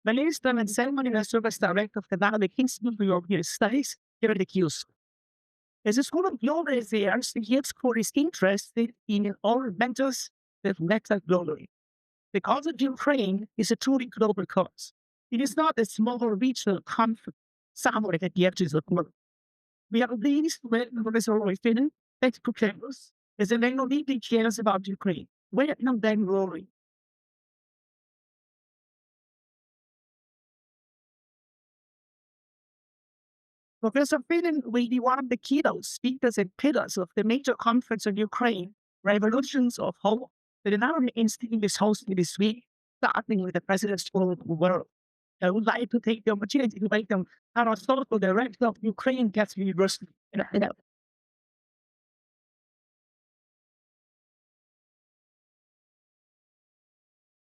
My name is Clemens, and I serve as director of the Dynamic Institute for European Studies here at the Q School. As a school of global affairs, the Q School is interested in all matters that matter globally. The cause of Ukraine is a truly global cause. It is not a small regional conflict somewhere at the edges of the world. We are pleased to welcome Professor Rory Finnin, technical campus, as a man who deeply cares about Ukraine. Welcome then, Rory. Professor Finnin will be one of the keynote speakers and pillars of the major conference on Ukraine, Revolutions of Hope, that the Dynamic Institute is hosting this week, starting with the President's Forum of the World. I would like to take the opportunity to welcome Taras Shevchenko, director of Ukrainian Catholic University.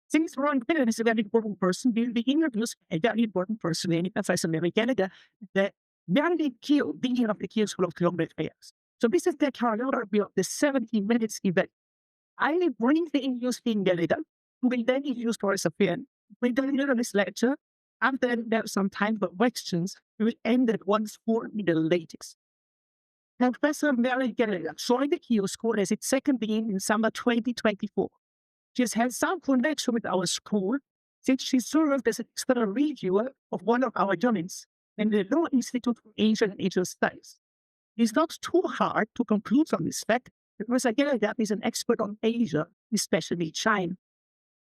Since Ron Finnin is a very important person, we'll be introduced a very important person in Professor Mary Gallagher, the very key dean of the Kiev School of Global Affairs. So this is the choreography of the 70 minutes event. I will briefly introduce Dean Gallagher, who will then introduce Professor Finnin. We'll then deliver this lecture, and then there's some time for questions. We will end at 1:40 the latest. Professor Mary Gallagher joined the Kiev School as its second dean in summer 2024. She has had some connection with our school since she served as an external reviewer of one of our units in the Law Institute for Asian and Asian Studies. It's not too hard to conclude from this fact that Professor Gallagher is an expert on Asia, especially China.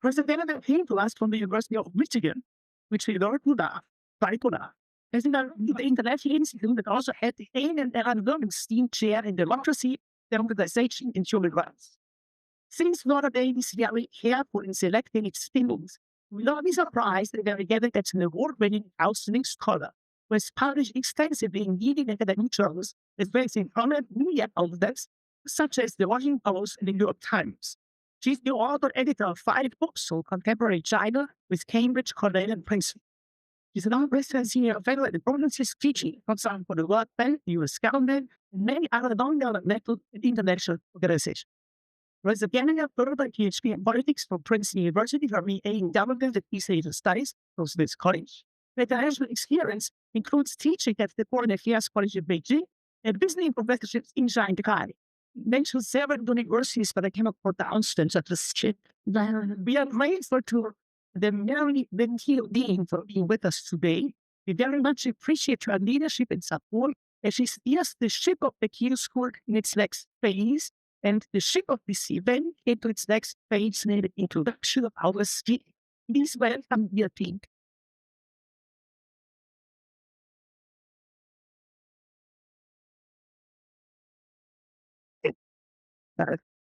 Professor Gallagher came to us from the University of Michigan, which we learned to laugh, try to laugh. As in the International Institute that also had the Anne and Ellen Bernstein Chair in Democracy, Democratization, and Human Rights. Since Notre is very careful in selecting its students, we will not be surprised that Mary Gallagher gets an award-winning outstanding scholar who has published extensively in leading academic journals as well as in prominent media outlets such as the Washington Post and the New York Times. She's the author editor of 5 books on contemporary China with Cambridge, Cornell, and Princeton. She's now president senior fellow at the Province's teaching concern for the World Bank, the US government, and many other non-governmental and international organizations. Professor Gallagher earned a PhD in politics from Princeton University from MA in government and East Asian studies from Smith College. Her international experience includes teaching at the Foreign Affairs College of Beijing and visiting professorships in Shanghai. Mentioned several universities, but I cannot pronounce them, such as Chip. We are grateful to the Mary Dean for being with us today. We very much appreciate her leadership and support as she steers the ship of the Q School in its next phase, and the ship of this event into its next phase in the introduction of our speaker. Please welcome your team.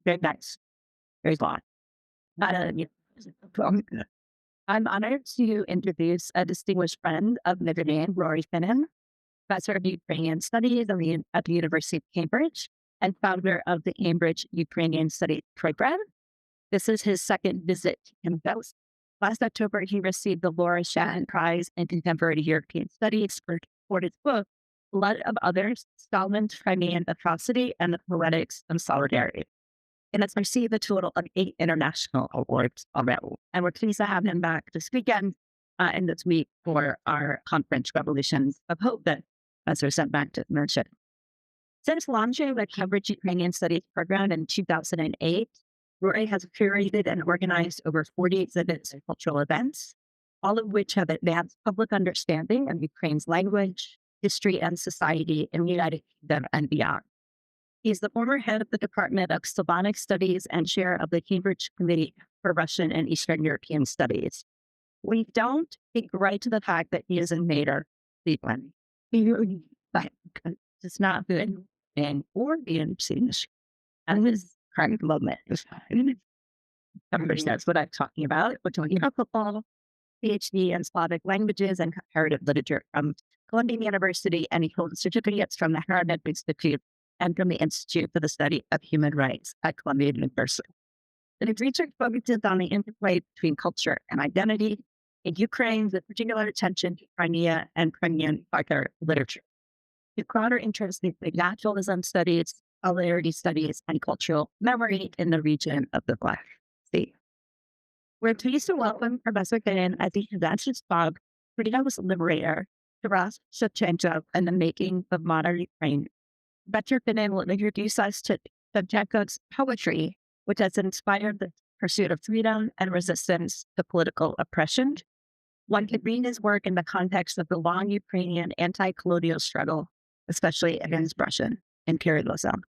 Very nice. Very fun. I'm honored to introduce a distinguished friend of Notre, Rory Finnin, professor of Ukrainian Studies at the University of Cambridge and founder of the Cambridge Ukrainian Studies program. This is his second visit to campus. Last October, he received the Laura Shatton Prize in Contemporary European Studies for his book, Blood of Others, Stalin's Crimean Atrocity and the Poetics of Solidarity. And has received a total of 8 international awards already. And we're pleased to have him back this weekend and this week for our conference, Revolutions of Hope, that Professor Sedmak just mentioned. Since launching the Cambridge Ukrainian Studies program in 2008, Rory has curated and organized over 40 exhibits and cultural events, all of which have advanced public understanding of Ukraine's language, history, and society in the United Kingdom and beyond. He's the former head of the Department of Slavonic Studies and chair of the Cambridge Committee for Russian and Eastern European Studies. We don't begrudge the fact that he is a native Cleveland. It's not good and or being seen and his current moment. Everybody knows what I'm talking about. We're talking about football, PhD in Slavic languages and comparative literature from Columbia University, and he holds certificates from the Harvard Institute and from the Institute for the Study of Human Rights at Columbia University. And his research focuses on the interplay between culture and identity in Ukraine, with particular attention to Crimea and Crimean Tatар literature. His broader interest in naturalism studies, solidarity studies, and cultural memory in the region of the Black Sea. We're pleased to welcome Professor Finnin at the Advanced Club, Freedom's Liberator, Taras Shevchenko, and the Making of Modern Ukraine. Professor Finnin will introduce us to Shevchenko's poetry, which has inspired the pursuit of freedom and resistance to political oppression. One could read his work in the context of the long Ukrainian anti-colonial struggle, especially against Russian imperialism.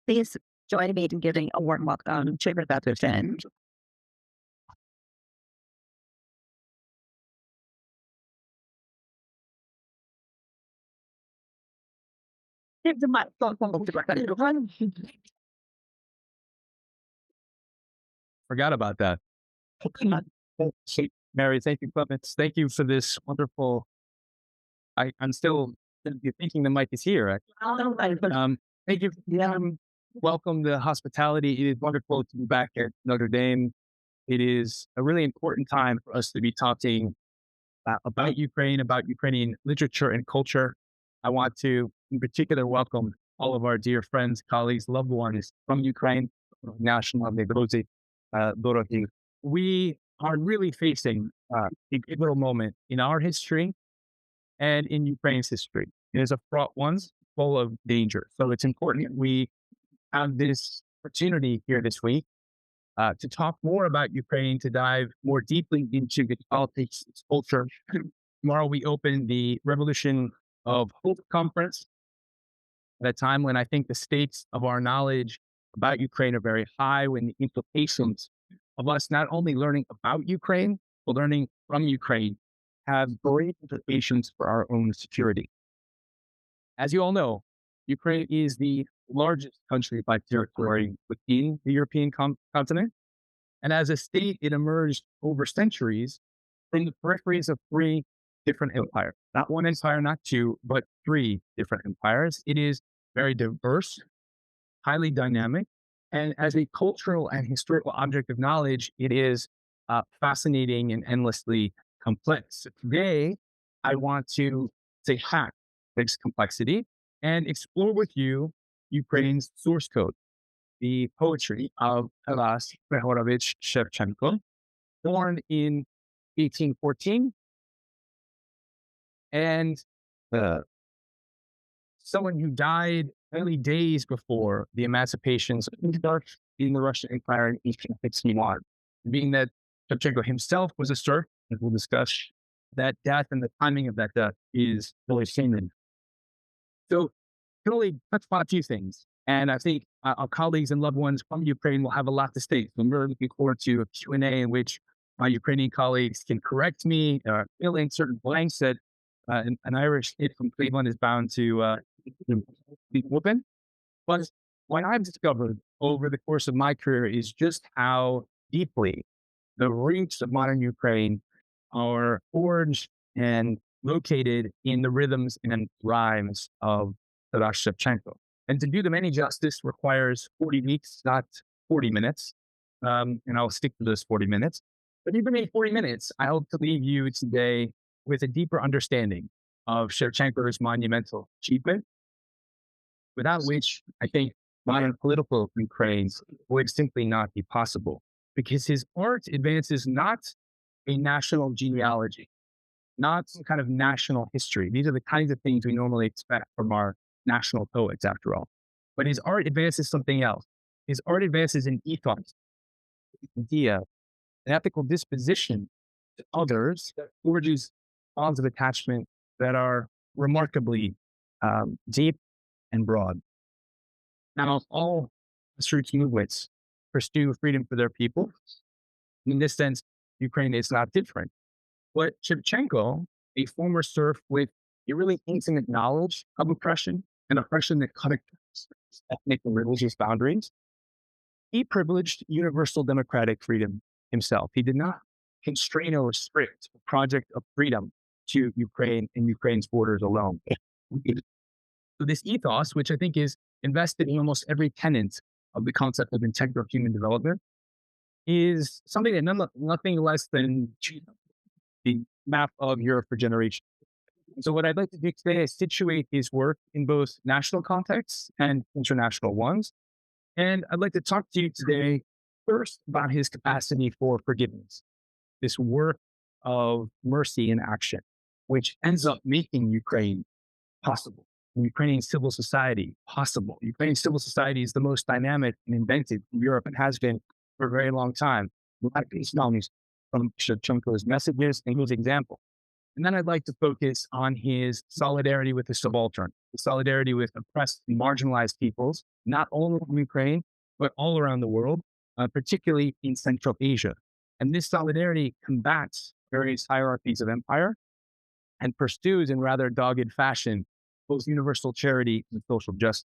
Please join me in giving a warm welcome to Professor Finnin. Here's the microphone. Forgot about that. Mary, thank you, Clemens. Thank you for this wonderful. I'm still thinking the mic is here. Thank you. Welcome the hospitality. It is wonderful to be back at Notre Dame. It is a really important time for us to be talking about Ukraine, about Ukrainian literature and culture. I want to, in particular, welcome all of our dear friends, colleagues, loved ones from Ukraine, national Rory. We are really facing a pivotal moment in our history and in Ukraine's history. It is a fraught one, full of danger. So it's important that we have this opportunity here this week to talk more about Ukraine, to dive more deeply into its politics, its culture. Tomorrow we open the Revolution of Hope conference at a time when I think the stakes of our knowledge about Ukraine are very high, when the implications of us not only learning about Ukraine, but learning from Ukraine have great implications for our own security. As you all know, Ukraine is the largest country by territory within the European continent. And as a state, it emerged over centuries from the peripheries of three different empires. Not one empire, not two, but three different empires. It is very diverse, highly dynamic, and as a cultural and historical object of knowledge, it is fascinating and endlessly complex. So today, I want to say hack this complexity and explore with you Ukraine's source code, the poetry of Taras Shevchenko, born in 1814, and someone who died only days before the emancipations in the Russian Empire in 1861. Being that Shevchenko himself was a serf, as we'll discuss, that death and the timing of that death is really Finnin. So, can only touch upon a few things. And I think our colleagues and loved ones from Ukraine will have a lot to say. So I'm really looking forward to a Q&A in which my Ukrainian colleagues can correct me or fill in certain blanks that an Irish kid from Cleveland is bound to be open. But what I've discovered over the course of my career is just how deeply the roots of modern Ukraine are forged and located in the rhythms and rhymes of Taras Shevchenko. And to do them any justice requires 40 weeks, not 40 minutes. And I'll stick to those 40 minutes. But even in 40 minutes, I hope to leave you today with a deeper understanding of Shevchenko's monumental achievement, without which I think modern political Ukraine would simply not be possible, because his art advances not a national genealogy, not some kind of national history. These are the kinds of things we normally expect from our national poets, after all. But his art advances something else. His art advances an ethos, an idea, an ethical disposition to others that forges bonds of attachment that are remarkably deep and broad. Now, all grassroots movements pursue freedom for their people. In this sense, Ukraine is not different. But Shevchenko, a former serf with a really intimate knowledge of oppression, and oppression that cut across ethnic and religious boundaries, he privileged universal democratic freedom himself. He did not constrain or restrict the project of freedom to Ukraine and Ukraine's borders alone. So this ethos, which I think is invested in almost every tenet of the concept of integral human development, is something that nothing less than the map of Europe for generations. So what I'd like to do today is situate his work in both national contexts and international ones. And I'd like to talk to you today first about his capacity for forgiveness. this work of mercy in action, which ends up making Ukraine possible. Ukrainian civil society possible. Ukrainian civil society is the most dynamic and inventive in Europe and has been for a very long time. A lot of these comes from Shevchenko's messages and his example. And then I'd like to focus on his solidarity with the subaltern, the solidarity with oppressed and marginalized peoples, not only in Ukraine, but all around the world, particularly in Central Asia. And this solidarity combats various hierarchies of empire and pursues in rather dogged fashion both universal charity and social justice.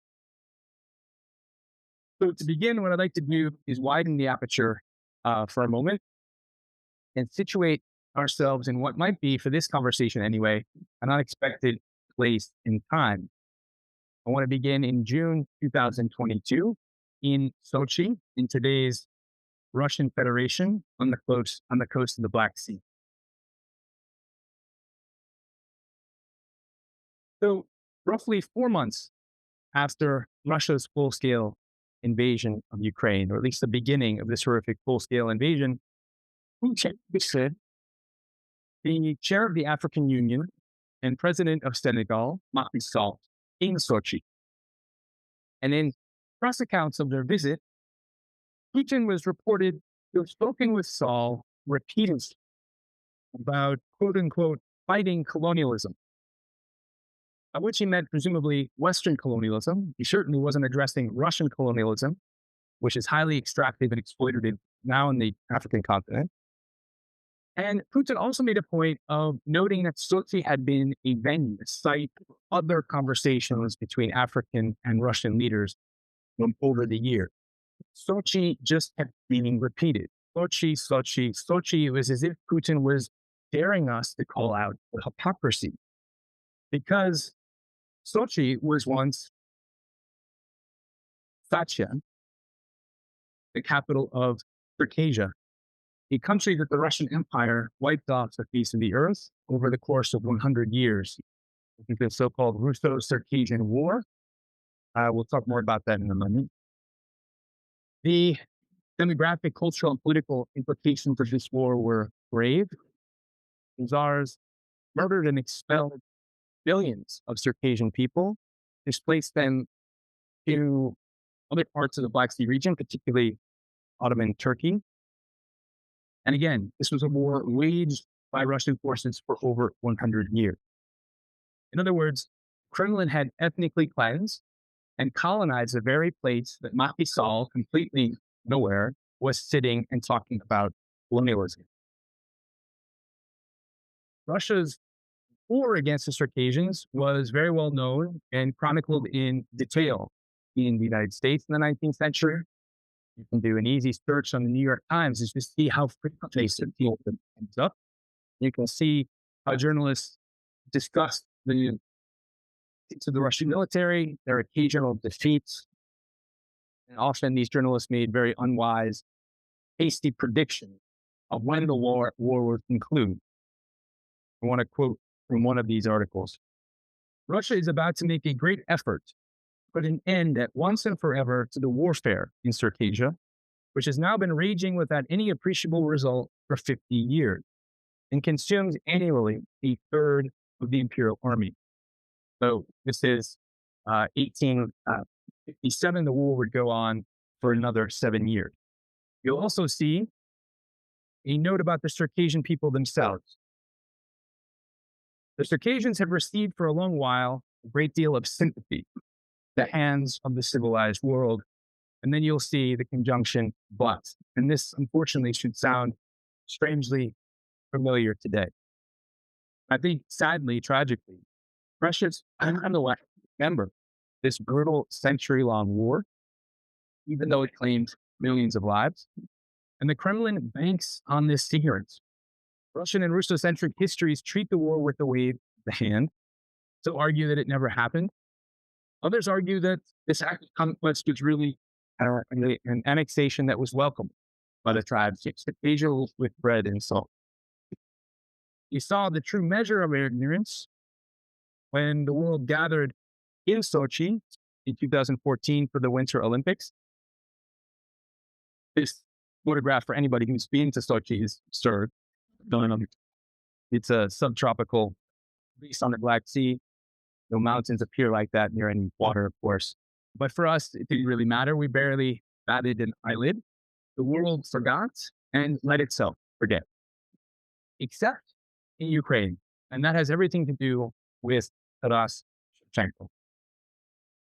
So to begin, what I'd like to do is widen the aperture for a moment and situate ourselves in what might be, for this conversation anyway, an unexpected place in time. I want to begin in June 2022 in Sochi, in today's Russian Federation on the coast of the Black Sea. So roughly 4 months after Russia's full-scale invasion of Ukraine, or at least the beginning of this horrific full-scale invasion, Putin, the chair of the African Union and president of Senegal, Macky Sall, in Sochi. And in press accounts of their visit, Putin was reported to have spoken with Sall repeatedly about, quote unquote, fighting colonialism, by which he meant presumably Western colonialism. He certainly wasn't addressing Russian colonialism, which is highly extractive and exploitative now in the African continent. And Putin also made a point of noting that Sochi had been a venue, a site for other conversations between African and Russian leaders over the years. Sochi just kept being repeated. Sochi, Sochi, Sochi. It was as if Putin was daring us to call out the hypocrisy, because Sochi was once Satya, the capital of Circassia, a country that the Russian Empire wiped off the face of the earth over the course of 100 years. I think the so-called Russo-Circassian War. We'll talk more about that in a moment. The demographic, cultural, and political implications of this war were grave. The Tsars murdered and expelled billions of Circassian people, displaced them to other parts of the Black Sea region, particularly Ottoman Turkey. And again, this was a war waged by Russian forces for over 100 years. In other words, Kremlin had ethnically cleansed and colonized the very place that Macky Sall, completely nowhere, was sitting and talking about colonialism. Russia's war against the Circassians was very well known and chronicled in detail in the United States in the 19th century. You can do an easy search on the New York Times just to see how frequently Circassian comes up. You can see how journalists discuss the Russian military, their occasional defeats. And often these journalists made very unwise, hasty predictions of when the war would conclude. I want to quote from one of these articles. Russia is about to make a great effort to put an end at once and forever to the warfare in Circassia, which has now been raging without any appreciable result for 50 years and consumes annually a third of the imperial army. So this is 1857. The war would go on for another 7 years. You'll also see a note about the Circassian people themselves. The Circassians have received for a long while a great deal of sympathy at the hands of the civilized world. And then you'll see the conjunction but. And this, unfortunately, should sound strangely familiar today. I think, sadly, tragically, Russia's nonetheless remember this brutal century-long war, even though it claimed millions of lives. And the Kremlin banks on this ignorance. Russian and Russo-centric histories treat the war with a wave of the hand, so argue that it never happened. Others argue that this act of conquest was really an annexation that was welcomed by the tribes, occasional with bread and salt. You saw the true measure of ignorance when the world gathered in Sochi in 2014 for the Winter Olympics. This photograph, for anybody who's been to Sochi, is absurd. It's a subtropical, based on the Black Sea. No mountains appear like that near any water, of course. But for us, it didn't really matter. We barely batted an eyelid. The world forgot and let itself forget, except in Ukraine. And that has everything to do with Taras Shevchenko.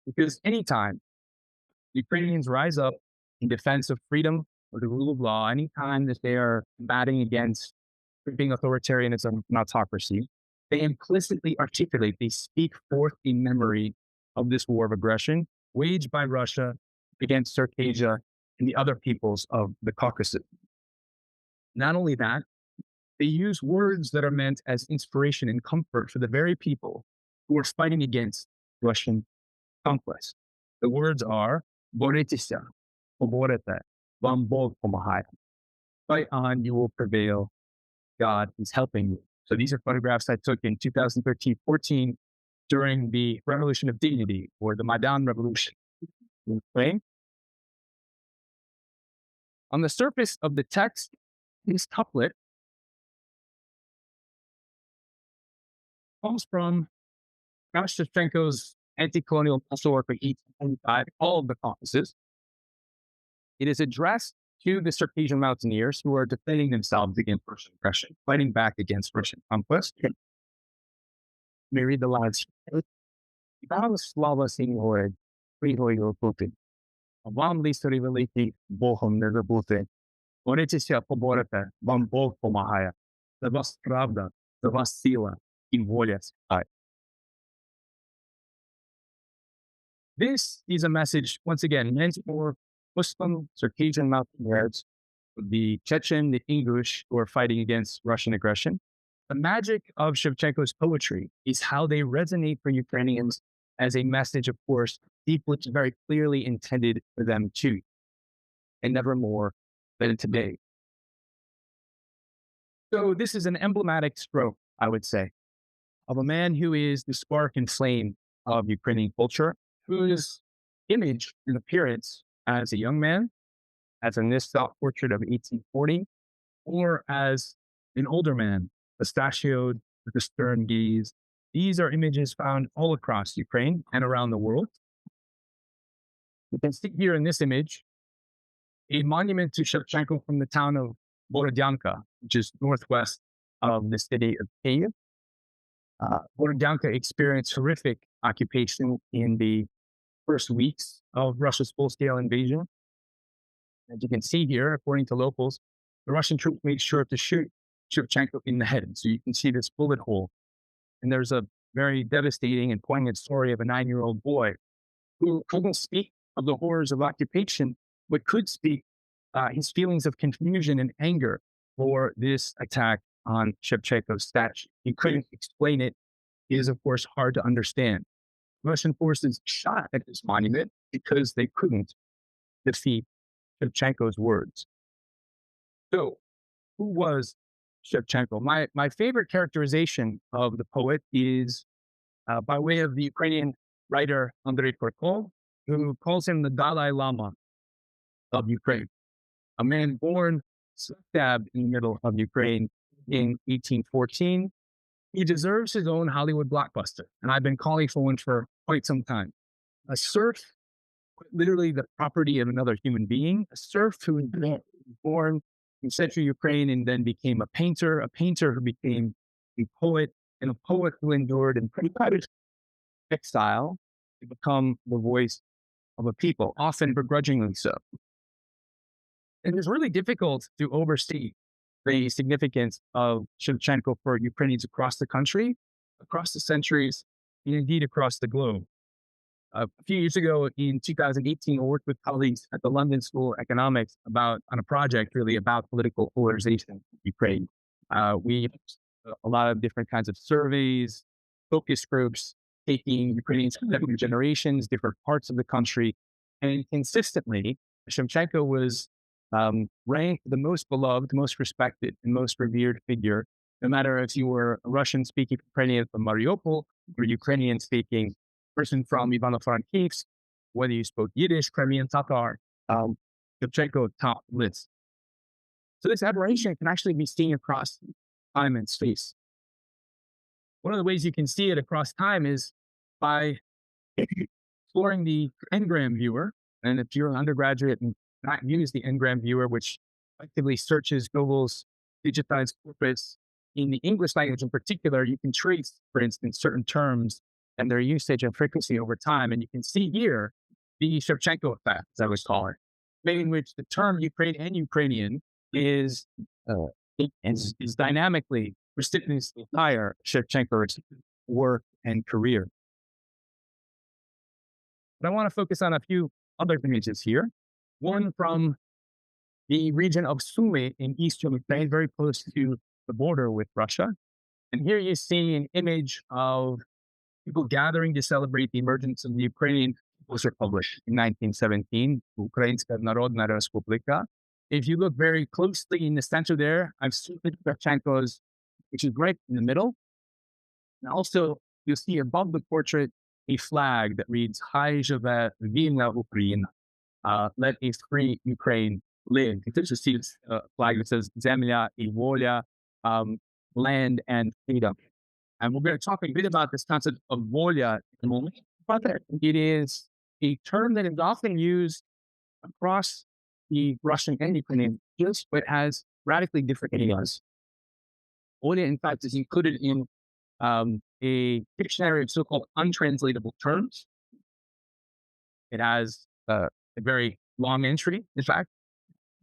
Because anytime Ukrainians rise up in defense of freedom or the rule of law, anytime that they are combating against creeping authoritarianism and autocracy, they implicitly articulate, they speak forth in memory of this war of aggression waged by Russia against Circassia and the other peoples of the Caucasus. Not only that, they use words that are meant as inspiration and comfort for the very people who are fighting against Russian conquest. The words are, "Боритеся, поборете, вам Бог помагає." Fight on, you will prevail. God is helping you. So these are photographs I took in 2013-14 during the Revolution of Dignity, or the Maidan Revolution. Okay? On the surface of the text, this couplet comes from Taras Shevchenko's anti-colonial muscle work of 1825, all of the Caucasus. It is addressed to the Circassian mountaineers who are defending themselves against Russian aggression, fighting back against Russian conquest. Let me read the lines. Слава Синьгоре, пригою Путин. Вам лісторі великий Богом не забути. Борітеся, поборете, вам Бог помагає. За вас правда, за вас сила і воля свята. This is a message, once again, meant for Muslim Circassian mountaineers, the Chechen, the English, who are fighting against Russian aggression. The magic of Shevchenko's poetry is how they resonate for Ukrainians as a message, of course, deeply, very clearly intended for them too, and never more than today. So this is an emblematic stroke, I would say, of a man who is the spark and flame of Ukrainian culture, whose image and appearance as a young man, as in this self-portrait of 1840, or as an older man, mustachioed with a stern gaze. These are images found all across Ukraine and around the world. You can see here in this image a monument to Shevchenko from the town of Borodyanka, which is northwest of the city of Kyiv. Borodyanka experienced horrific occupation in the first weeks of Russia's full-scale invasion. As you can see here, according to locals, the Russian troops made sure to shoot Shevchenko in the head. So you can see this bullet hole. And there's a very devastating and poignant story of a 9-year-old boy who couldn't speak of the horrors of occupation, but could speak his feelings of confusion and anger for this attack on Shevchenko's statue. He couldn't explain it. It is, of course, hard to understand. Russian forces shot at this monument because they couldn't defeat Shevchenko's words. So, who was Shevchenko? My favorite characterization of the poet is by way of the Ukrainian writer Andrei Kurkov, who calls him the Dalai Lama of Ukraine, a man born slap dab in the middle of Ukraine in 1814. He deserves his own Hollywood blockbuster, and I've been calling for one for quite some time. A serf, literally the property of another human being, a serf who was born in central Ukraine and then became a painter who became a poet, and a poet who endured in pretty much exile to become the voice of a people, often begrudgingly so. And it's really difficult to oversee the significance of Shevchenko for Ukrainians across the country, across the centuries, and indeed across the globe. A few years ago, in 2018, I worked with colleagues at the London School of Economics on a project really about political polarization in Ukraine. We used a lot of different kinds of surveys, focus groups, taking Ukrainians from different generations, different parts of the country, and consistently, Shevchenko was ranked the most beloved, most respected, and most revered figure, no matter if you were a Russian-speaking Ukrainian from Mariupol or Ukrainian-speaking person from Ivano-Frankivsk, whether you spoke Yiddish, Crimean, Tatar, Shevchenko topped lists. So this admiration can actually be seen across time and space. One of the ways you can see it across time is by exploring the Ngram viewer. And if you're an undergraduate and not use the Ngram viewer, which effectively searches Google's digitized corpus in the English language in particular, you can trace, for instance, certain terms and their usage and frequency over time. And you can see here the Shevchenko effect, as I was calling it, in which the term Ukrainian is dynamically, precipitously higher Shevchenko's work and career. But I want to focus on a few other images here. One from the region of Sumy in eastern Ukraine, very close to the border with Russia. And here you see an image of people gathering to celebrate the emergence of the Ukrainian People's Republic in 1917, Ukrainska Narodna Respublika. If you look very closely in the center there, I've seen Shevchenko's, which is right in the middle. And also, you'll see above the portrait a flag that reads "High Jeve Vільна Україна," let a free Ukraine live. You just see a flag that says "Zemlya і воля," land and freedom. And we're going to talk a bit about this concept of volia in a moment. But it is a term that is often used across the Russian and Ukrainian languages, but has radically different meanings. Volia, in fact, is included in a dictionary of so-called untranslatable terms. It has a very long entry, in fact.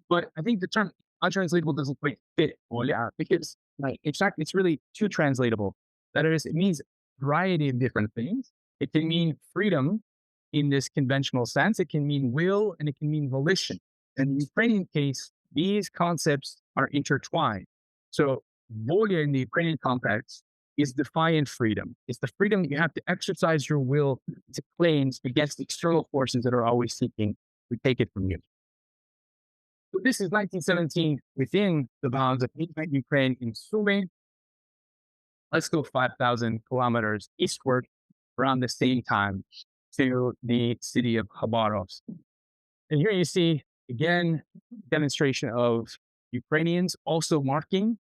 But I think the term untranslatable doesn't quite fit volia because, in fact, it's really too translatable. That is, it means a variety of different things. It can mean freedom in this conventional sense. It can mean will, and it can mean volition. In the Ukrainian case, these concepts are intertwined. So volia in the Ukrainian context is defiant freedom. It's the freedom that you have to exercise your will to claims against external forces that are always seeking to take it from you. So this is 1917 within the bounds of ancient Ukraine in Sumy. Let's go 5,000 kilometers eastward around the same time to the city of Khabarovsk. And here you see, again, demonstration of Ukrainians also marking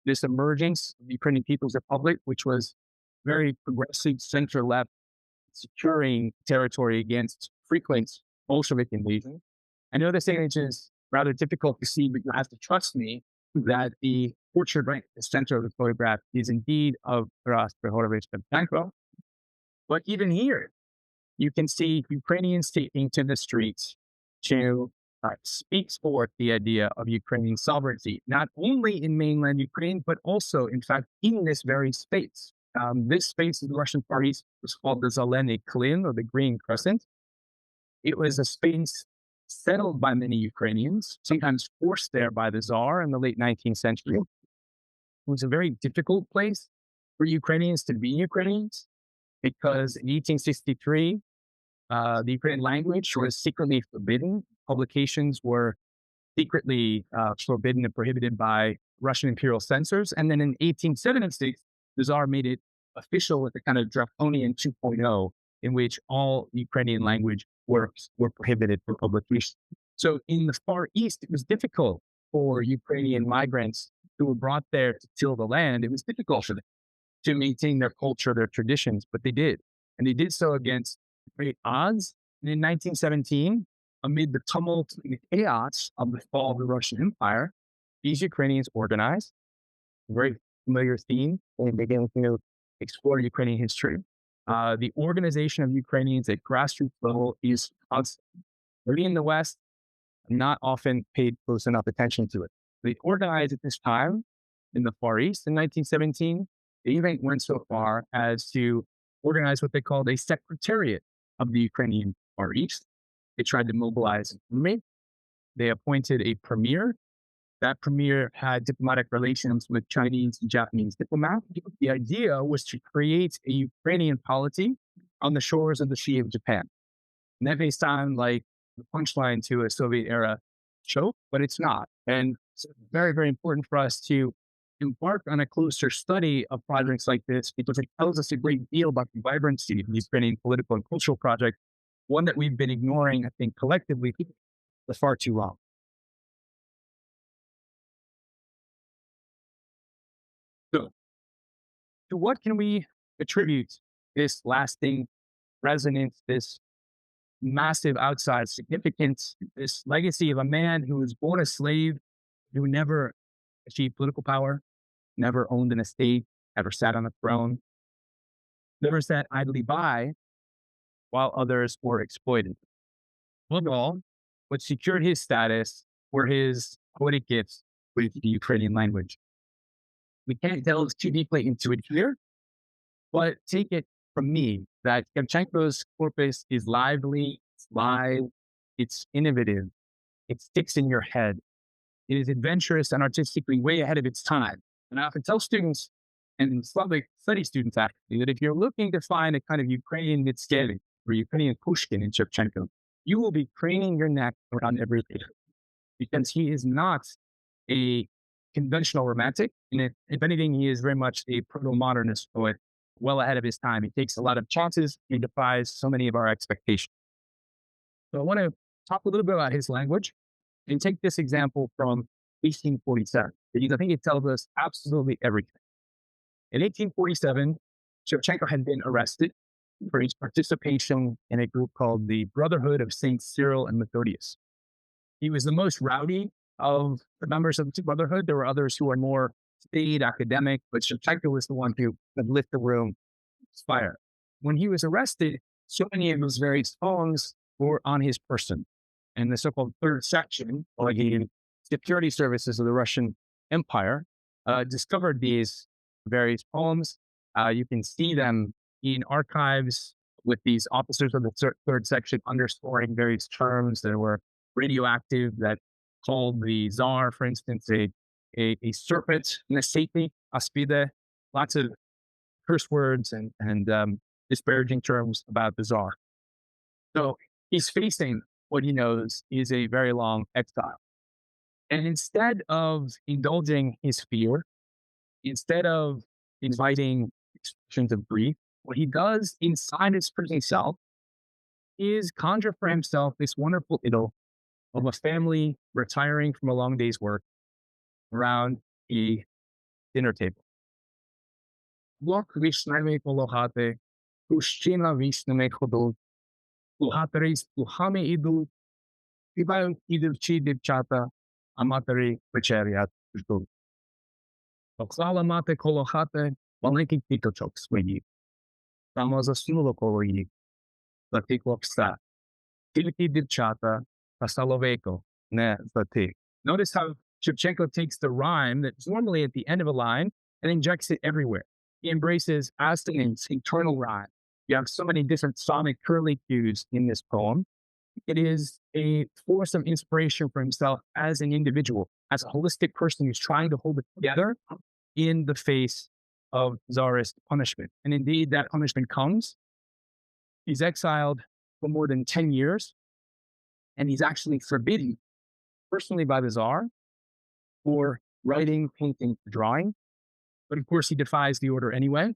this emergence of the Ukrainian People's Republic, which was very progressive, center-left, securing territory against frequent Bolshevik invasion. I know this image is rather difficult to see, but you have to trust me that the portrait right at the center of the photograph is indeed of Taras Shevchenko. But even here, you can see Ukrainians taking to the streets to speak forth the idea of Ukrainian sovereignty, not only in mainland Ukraine, but also, in fact, in this very space. This space in the Russian Far East was called the Zelený Klin, or the Green Crescent. It was a space settled by many Ukrainians, sometimes forced there by the Tsar in the late 19th century. It was a very difficult place for Ukrainians to be Ukrainians because in 1863, the Ukrainian language was secretly forbidden. Publications were secretly forbidden and prohibited by Russian imperial censors. And then in 1876, the Tsar made it official with a kind of draconian 2.0, in which all Ukrainian language works were prohibited for publication. So in the Far East, it was difficult for Ukrainian migrants who were brought there to till the land. It was difficult for them to maintain their culture, their traditions, but they did. And they did so against great odds. And in 1917, amid the tumult and the chaos of the fall of the Russian Empire, these Ukrainians organized, a very familiar theme, and began to explore Ukrainian history. The organization of Ukrainians at grassroots level is constant. We in the West not often paid close enough attention to it. They organized at this time in the Far East in 1917. They even went so far as to organize what they called a secretariat of the Ukrainian Far East. They tried to mobilize an army. They appointed a premier. That premier had diplomatic relations with Chinese and Japanese diplomats. The idea was to create a Ukrainian polity on the shores of the Sea of Japan. And that may sound like the punchline to a Soviet era joke, but it's not. And it's very, very important for us to embark on a closer study of projects like this because it tells us a great deal about the vibrancy of the Ukrainian political and cultural project, one that we've been ignoring, I think, collectively for far too long. to what can we attribute this lasting resonance, this massive outside significance, this legacy of a man who was born a slave, who never achieved political power, never owned an estate, never sat on a throne, never sat idly by while others were exploited. Above all, what secured his status were his poetic gifts with the Ukrainian language. We can't delve too deeply into it here, but take it from me that Shevchenko's corpus is lively, it's live, it's innovative, it sticks in your head. It is adventurous and artistically way ahead of its time. And I often tell students and Slavic study students actually that if you're looking to find a kind of Ukrainian Mitskevi or Ukrainian Pushkin in Shevchenko, you will be craning your neck around everything because he is not a conventional romantic. And if anything, he is very much a proto-modernist poet, well ahead of his time. He takes a lot of chances. He defies so many of our expectations. So I want to talk a little bit about his language and take this example from 1847, because I think it tells us absolutely everything. In 1847, Shevchenko had been arrested for his participation in a group called the Brotherhood of Saints Cyril and Methodius. He was the most rowdy of the members of the Brotherhood. There were others who were more staid, academic, but Shevchenko was the one who would lit the room fire. When he was arrested, so many of his various poems were on his person. And the so-called third section, or the security services of the Russian Empire, discovered these various poems. You can see them in archives with these officers of the third section underscoring various terms that were radioactive, that called the Tsar, for instance, a serpent, nesepi, aspide, lots of curse words and disparaging terms about the Tsar. So he's facing what he knows is a very long exile. And instead of indulging his fear, instead of inviting expressions of grief, what he does inside his prison cell is conjure for himself this wonderful idyll of a family retiring from a long day's work around a dinner table. Blok vishnami polohate, pushchina vishname chodot, puhatari s puhami idul, співають ідучі дівчата, а матері вечерять ждуть. Поклала мати коло хати маленький квіточок своїх. Само заснуло коло їх, затикло все. Тільки дівчата та соловейко не затих. Notice how Shevchenko takes the rhyme that's normally at the end of a line and injects it everywhere. He embraces assonance, eternal rhyme. You have so many different sonic curly cues in this poem. It is a force of inspiration for himself as an individual, as a holistic person who's trying to hold it together in the face of Tsarist punishment. And indeed, that punishment comes. He's exiled for more than 10 years, and he's actually forbidden personally by the Tsar for writing, painting, drawing. But of course, he defies the order anyway.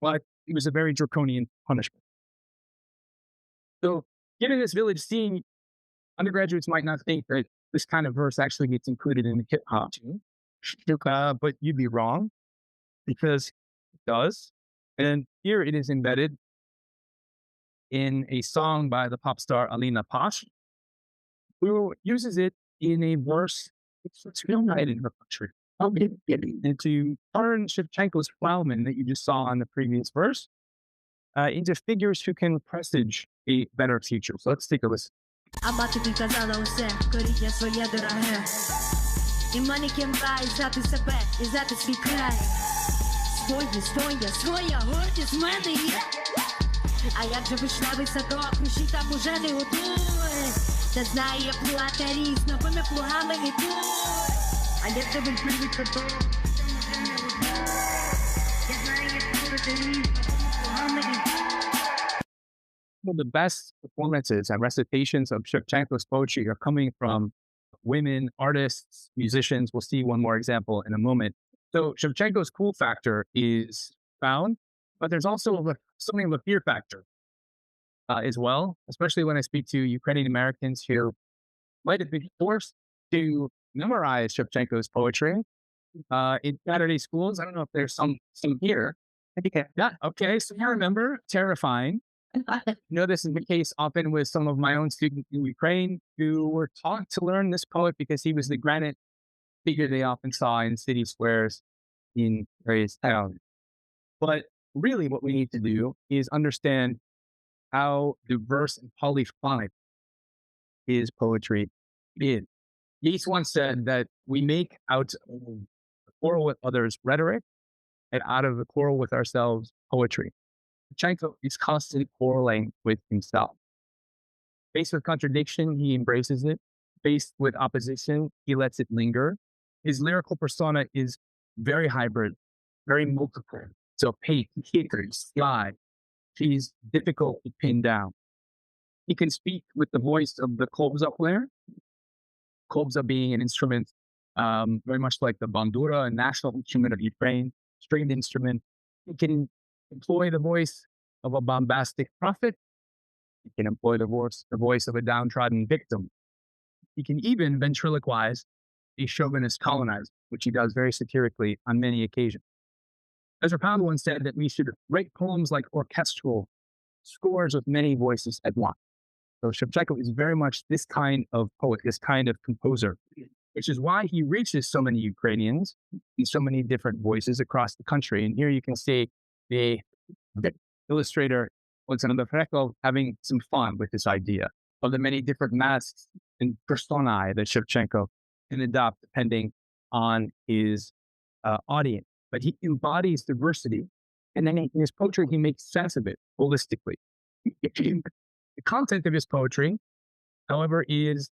But it was a very draconian punishment. So, given this village scene, undergraduates might not think that this kind of verse actually gets included in the hip hop tune, but you'd be wrong because it does. And here it is embedded in a song by the pop star Alina Pash, who uses it in a verse that's real right in her country. And to turn Shevchenko's plowman that you just saw on the previous verse into figures who can presage a better future. So let's take a listen. А мати тобі казала усе, коріння своє дороге. І манікін рай, знати себе, і знати свій край. Своя гордість в мене є. А як же вишневий садок, руші там уже не годує. Та знає, плата різно, бо ми плугами йдуть. А як же вишневий садок, там уже не годує. Я знаю, плата різно, бо ми плугами йдуть. One of the best performances and recitations of Shevchenko's poetry are coming from women, artists, musicians. We'll see one more example in a moment. So Shevchenko's cool factor is found, but there's also something of a fear factor as well, especially when I speak to Ukrainian Americans who might have been forced to memorize Shevchenko's poetry in Saturday schools. I don't know if there's some here, Yeah. Okay. So you remember, terrifying. This is the case often with some of my own students in Ukraine who were taught to learn this poet because he was the granite figure they often saw in city squares in various towns. But really, what we need to do is understand how diverse and polyphonic his poetry is. Yeats once said that we make out of the quarrel with others rhetoric and out of the quarrel with ourselves poetry. Shevchenko is constantly quarreling with himself. Faced with contradiction, he embraces it. Faced with opposition, he lets it linger. His lyrical persona is very hybrid, very multiple. It's opaque, hidden, sly. He's difficult to pin down. He can speak with the voice of the kobza player, kobza being an instrument very much like the bandura, a national instrument of Ukraine, stringed instrument. He can employ the voice of a bombastic prophet. He can employ the voice of a downtrodden victim. He can even ventriloquize a chauvinist colonizer, which he does very satirically on many occasions. Ezra Pound once said that we should write poems like orchestral scores with many voices at once. So Shevchenko is very much this kind of poet, this kind of composer, which is why he reaches so many Ukrainians in so many different voices across the country. And here you can see the illustrator Alexander Frekov having some fun with this idea of the many different masks and personae that Shevchenko can adopt depending on his audience. But he embodies diversity, and then in his poetry, he makes sense of it holistically. The content of his poetry, however, is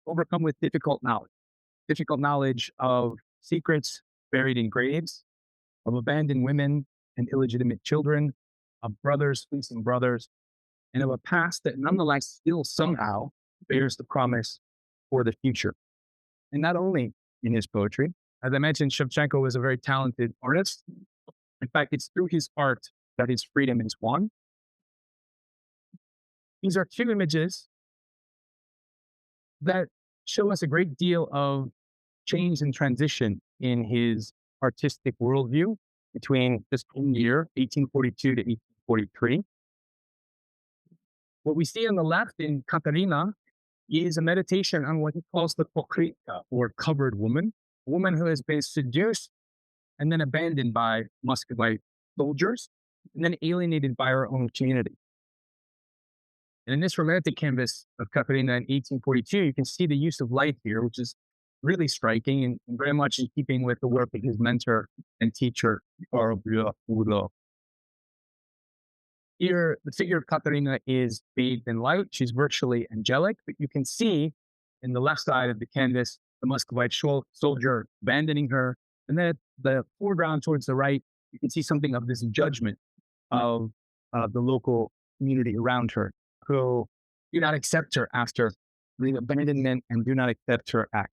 overcome with difficult knowledge of secrets buried in graves, of abandoned women and illegitimate children, of brothers fleecing brothers, and of a past that nonetheless still somehow bears the promise for the future. And not only in his poetry, as I mentioned, Shevchenko is a very talented artist. In fact, it's through his art that his freedom is won. These are two images that show us a great deal of change and transition in his artistic worldview between this year, 1842 to 1843. What we see on the left in Katerina is a meditation on what he calls the pokrytka, or covered woman, a woman who has been seduced and then abandoned by Muscovite soldiers and then alienated by her own community. And in this romantic canvas of Katerina in 1842, you can see the use of light here, which is really striking and very much in keeping with the work of his mentor and teacher, Rory. Here, the figure of Katerina is bathed in light. She's virtually angelic, but you can see in the left side of the canvas, the Muscovite soldier abandoning her. And then at the foreground towards the right, you can see something of this judgment of the local community around her, who do not accept her after the abandonment and do not accept her act.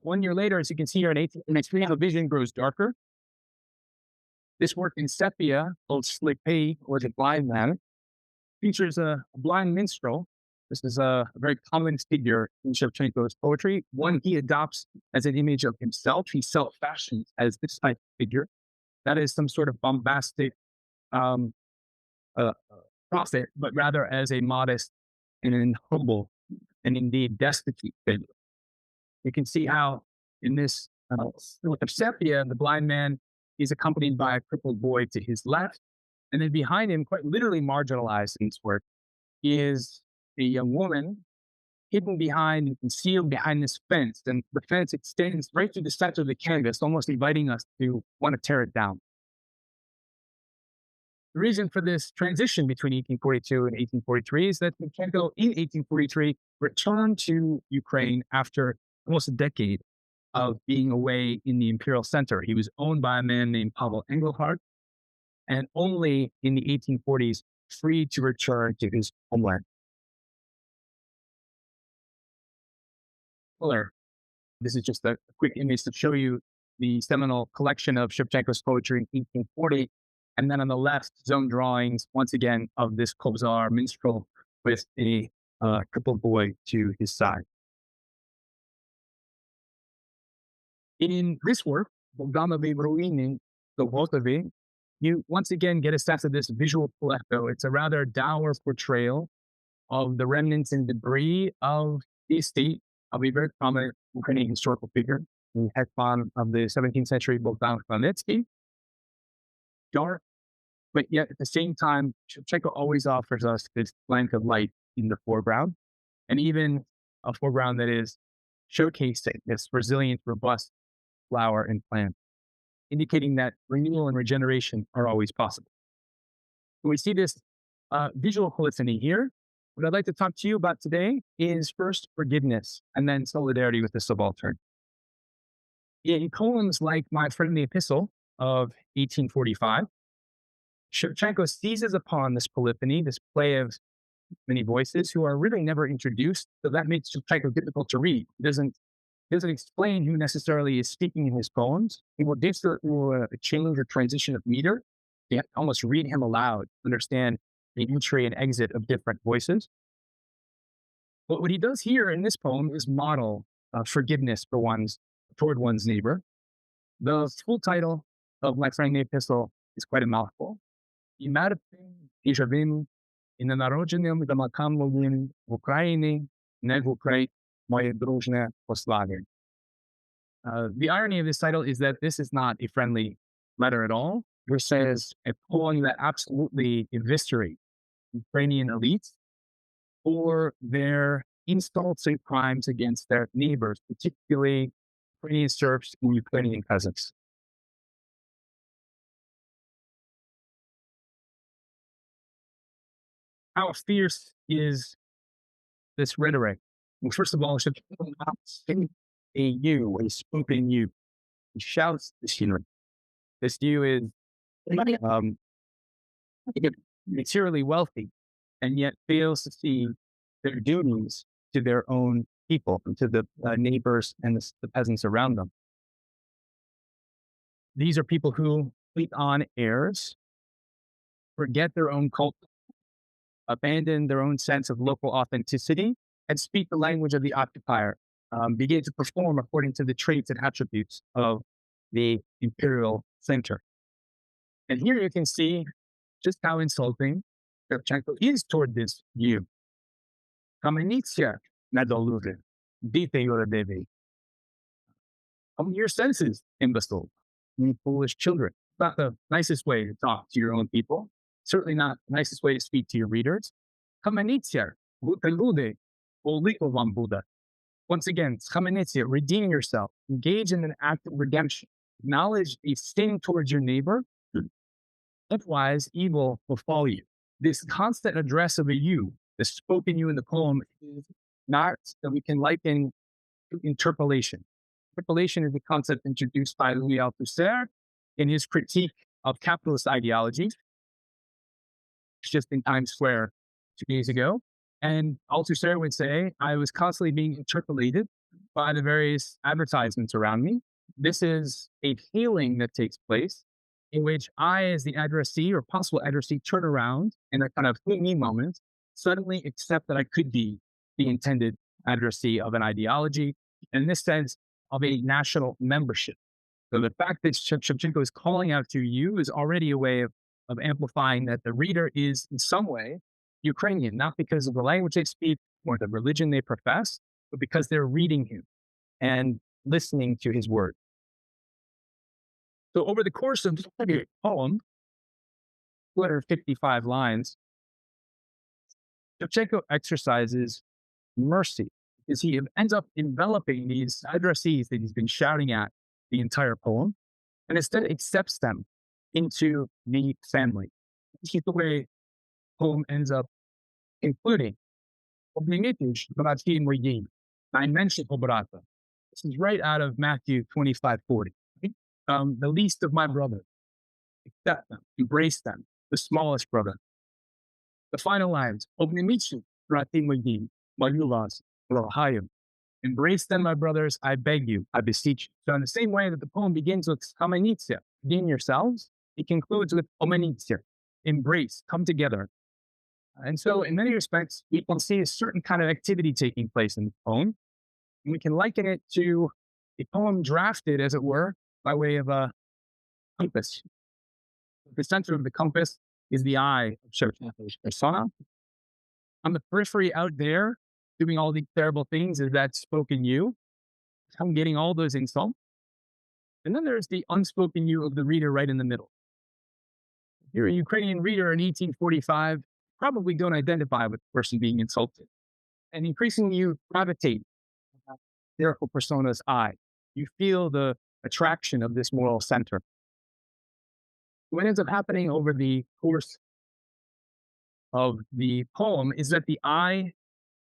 1 year later, as you can see here in 1893, the vision grows darker. This work in sepia, called Slippy, or the blind man, features a blind minstrel. This is a very common figure in Shevchenko's poetry, one he adopts as an image of himself. He self-fashions as this type of figure. That is some sort of bombastic prophet, but rather as a modest and an humble and indeed destitute figure. You can see how in this of sepia, the blind man is accompanied by a crippled boy to his left. And then behind him, quite literally marginalized in this work, is a young woman hidden behind and concealed behind this fence. And the fence extends right through the center of the canvas, almost inviting us to want to tear it down. The reason for this transition between 1842 and 1843 is that Shevchenko in 1843 returned to Ukraine after almost a decade of being away in the imperial center. He was owned by a man named Pavel Engelhardt, and only in the 1840s free to return to his homeland. This is just a quick image to show you the seminal collection of Shevchenko's poetry in 1840. And then on the left, zone drawings, once again, of this Kobzar minstrel with a crippled boy to his side. In this work, Bogdanovi Ruiny, the Votovi, you once again get a sense of this visual pletho. It's a rather dour portrayal of the remnants and debris of the estate of a very prominent Ukrainian historical figure, the hetman of the 17th century, Bogdan Khmelnytsky. Dark, but yet at the same time, Shevchenko always offers us this blank of light in the foreground, and even a foreground that is showcasing this resilient, robust flower and plant, indicating that renewal and regeneration are always possible. When we see this visual polyphony here, what I'd like to talk to you about today is first forgiveness and then solidarity with the subaltern. In poems like My Friendly Epistle of 1845, Shevchenko seizes upon this polyphony, this play of many voices who are really never introduced. So that makes Shevchenko difficult to read. It doesn't explain who necessarily is speaking in his poems. He will do through a change or transition of meter. You have to almost read him aloud to understand the entry and exit of different voices. But what he does here in this poem is model forgiveness toward one's neighbor. The full title of My Friendly Epistle is quite a mouthful. І мертвим, і живим, і ненародженим домакам моїм в Україні, не в Україні, моє дружне послання. The irony of this title is that this is not a friendly letter at all. This is a poem that absolutely eviscerates Ukrainian elites for their insults and crimes against their neighbors, particularly Ukrainian serfs and Ukrainian peasants. How fierce is this rhetoric? Well, first of all, it should not say a you, a spoken you. He shouts this you. This you is materially wealthy and yet fails to see their duties to their own people, to the neighbors and the peasants around them. These are people who take on heirs, forget their own culture, abandon their own sense of local authenticity, and speak the language of the occupier, begin to perform according to the traits and attributes of the imperial center. And here you can see just how insulting Shevchenko is toward this you. Kamenitsia nadolude, dite yoredevi. Come to your senses, imbecile, you foolish children. Not the nicest way to talk to your own people. Certainly not the nicest way to speak to your readers. Kamenitsia, butelude, oliko vam Buddha. Once again, kamenitsia, redeem yourself. Engage in an act of redemption. Acknowledge a sin towards your neighbor. Otherwise, evil will follow you. This constant address of a you, the spoken you in the poem, is not that we can liken to interpolation. Interpolation is a concept introduced by Louis Althusser in his critique of capitalist ideology, just in Times Square 2 days ago. And Althusser would say, I was constantly being interpolated by the various advertisements around me. This is a hailing that takes place in which I, as the addressee or possible addressee, turn around in a kind of me moment, suddenly accept that I could be the intended addressee of an ideology, and in this sense, of a national membership. So the fact that Shevchenko is calling out to you is already a way of amplifying that the reader is in some way Ukrainian, not because of the language they speak or the religion they profess, but because they're reading him and listening to his word. So over the course of the poem, 255 lines, Shevchenko exercises mercy because he ends up enveloping these addressees that he's been shouting at the entire poem and instead accepts them into the family. This is the way the poem ends up including I mentioned Obrata. This is right out of Matthew 25:40. The least of my brothers, accept them, embrace them, the smallest brother. The final lines, embrace them, my brothers, I beg you, I beseech you. So in the same way that the poem begins with kamenitsia, redeem yourselves, it concludes with omenitsia, embrace, come together. And so in many respects, we can see a certain kind of activity taking place in the poem. And we can liken it to a poem drafted, as it were, by way of a conquest. the center of the compass is the eye of Shevchenko's persona. On the periphery out there, doing all these terrible things, is that spoken you. I'm getting all those insults. And then there's the unspoken you of the reader right in the middle. You're a Ukrainian reader in 1845, probably don't identify with the person being insulted. And increasingly you gravitate to the lyrical persona's eye. You feel the attraction of this moral center. What ends up happening over the course of the poem is that the I,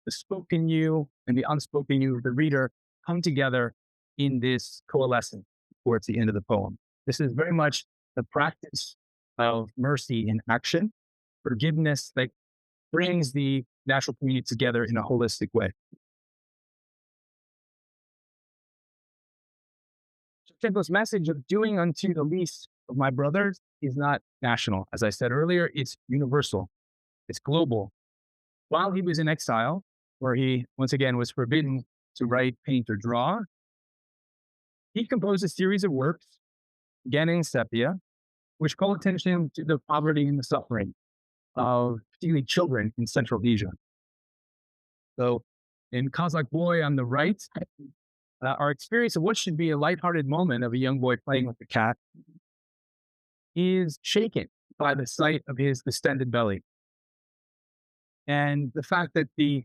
the spoken you, and the unspoken you of the reader come together in this coalescence towards the end of the poem. This is very much the practice of mercy in action, forgiveness that brings the natural community together in a holistic way. Shevchenko's message of doing unto the least of my brothers is not national. As I said earlier, it's universal. It's global. While he was in exile, where he, once again, was forbidden to write, paint, or draw, he composed a series of works, again in sepia, which call attention to the poverty and the suffering of particularly children in Central Asia. So in Kazakh Boy on the right, our experience of what should be a lighthearted moment of a young boy playing with a cat is shaken by the sight of his distended belly. And the fact that the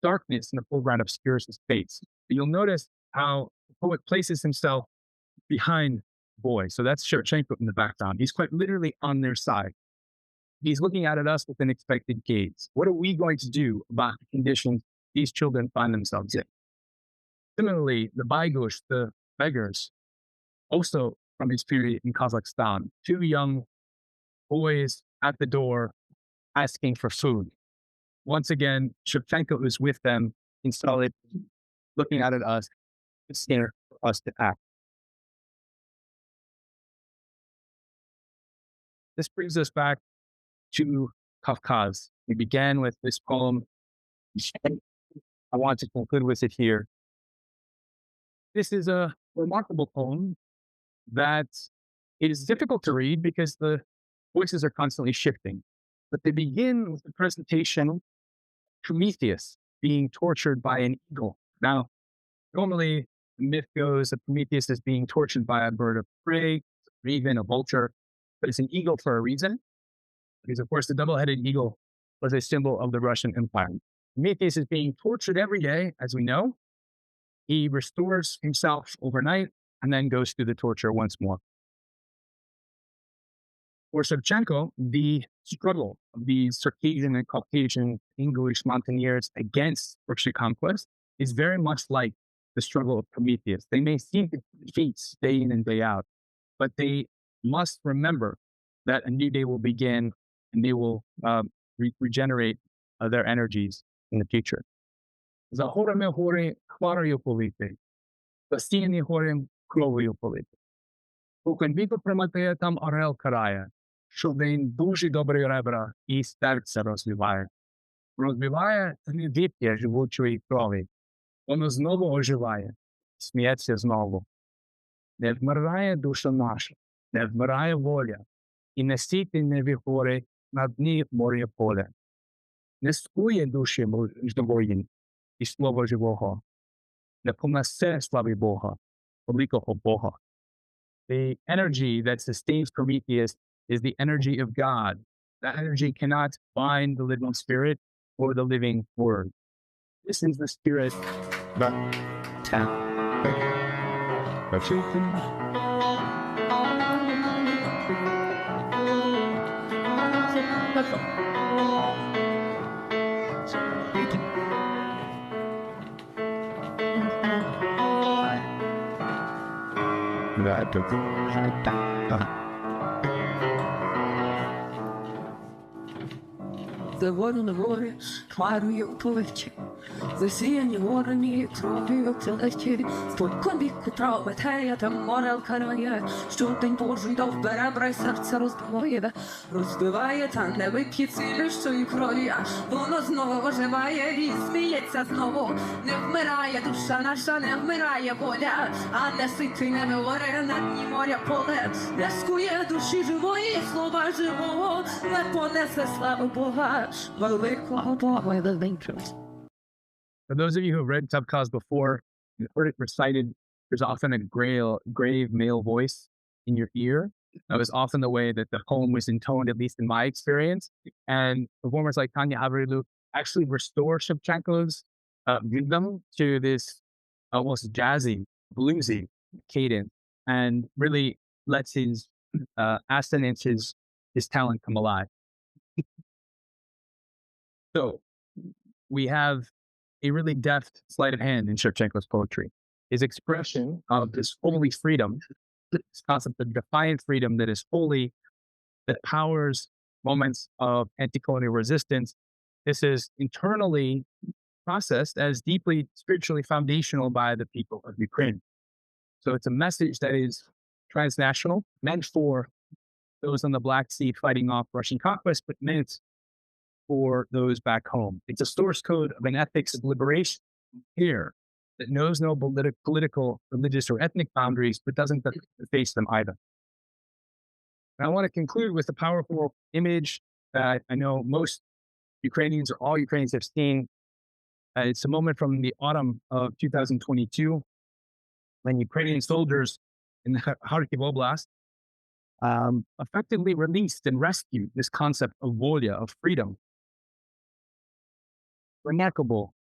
darkness in the foreground obscures his face. You'll notice how the poet places himself behind the boy. So that's Shevchenko in the background. He's quite literally on their side. He's looking out at us with an expectant gaze. What are we going to do about the conditions these children find themselves in? Similarly, the Baigush, the beggars, also from his period in Kazakhstan, two young boys at the door asking for food. Once again, Shevchenko is with them in solid, looking out at us, scared for us to act. This brings us back to Kafkaz. We began with this poem. I want to conclude with it here. This is a remarkable poem that it is difficult to read because the voices are constantly shifting. But they begin with the presentation of Prometheus being tortured by an eagle. Now, normally the myth goes that Prometheus is being tortured by a bird of prey, or even a vulture, but it's an eagle for a reason. Because, of course, the double-headed eagle was a symbol of the Russian Empire. Prometheus is being tortured every day, as we know. He restores himself overnight and then goes through the torture once more. For Shevchenko, the struggle of the Circassian and Caucasian English mountaineers against Russian conquest is very much like the struggle of Prometheus. They may seem to defeat day in and day out, but they must remember that a new day will begin and they will regenerate their energies in the future. За горами гори хмарою полити, за стіни горем кров'ю полити. У конвіку приматує там орел карає, що він дуже добрі ребра і серце розвиває. Розбиває віп'я живучої крові. Воно знову оживає, сміється знову. Не вмирає душа наша, не вмирає воля, і не стійте не вихори на дні моря поля. Не скує душі живої і слово живого. Не понесе слави Бога, великого Бога. The energy that sustains Prometheus is the energy of God. That energy cannot bind the living spirit or the living word. This is the spirit that The one on the road, хмарою полегче, Засіяні горені, травою тілечі, сподком віку трави, тея та морел карає, щодень Божий дав беребра й серце розбиває, та не вип'є цілі, що й крові, воно знову оживає, і сміється знову, не вмирає душа наша, не вмирає воля, а не ситий не виворе на дні моря поле, не скує душі живої, слова живого, не понесе славу Бога, великого Бога. For those of you who have read Tough Cause before and heard it recited, there's often a grave male voice in your ear. That was often the way that the poem was intoned, at least in my experience. And performers like Tanya Havrilu actually restore Shevchenko's rhythm to this almost jazzy, bluesy cadence, and really lets his assonance, his talent come alive. So we have a really deft sleight of hand in Shevchenko's poetry. His expression of this holy freedom, this concept of defiant freedom that is holy, that powers moments of anti-colonial resistance. This is internally processed as deeply spiritually foundational by the people of Ukraine. So it's a message that is transnational, meant for those on the Black Sea fighting off Russian conquest, but meant for those back home. It's a source code of an ethics of liberation here that knows no political, religious, or ethnic boundaries, but doesn't face them either. And I want to conclude with a powerful image that I know most Ukrainians or all Ukrainians have seen. It's a moment from the autumn of 2022 when Ukrainian soldiers in the Kharkiv Oblast effectively released and rescued this concept of volya, of freedom. Remarkable,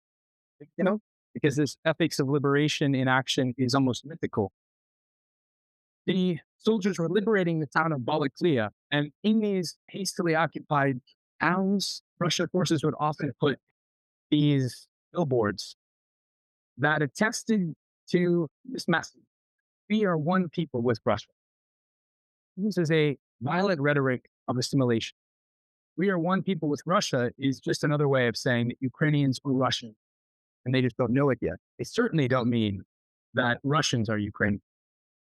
because this ethics of liberation in action is almost mythical. The soldiers were liberating the town of Balaklia, and in these hastily occupied towns, Russian forces would often put these billboards that attested to this message: we are one people with Russia. This is a violent rhetoric of assimilation. We are one people with Russia is just another way of saying that Ukrainians are Russian, and they just don't know it yet. They certainly don't mean that Russians are Ukrainian.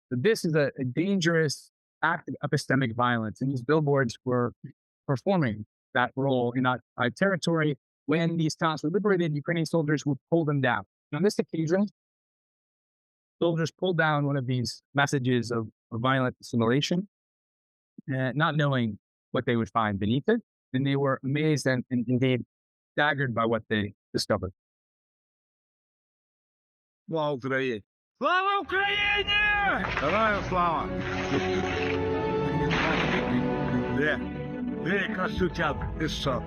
So this is a dangerous act of epistemic violence, and these billboards were performing that role in occupied territory. When these towns were liberated, Ukrainian soldiers would pull them down. And on this occasion, soldiers pulled down one of these messages of violent assimilation, not knowing what they would find beneath it. And they were amazed and indeed staggered by what they discovered. Слава Україні! Слава Україні! Героям слава! Де? Де яка сутя? Ти що?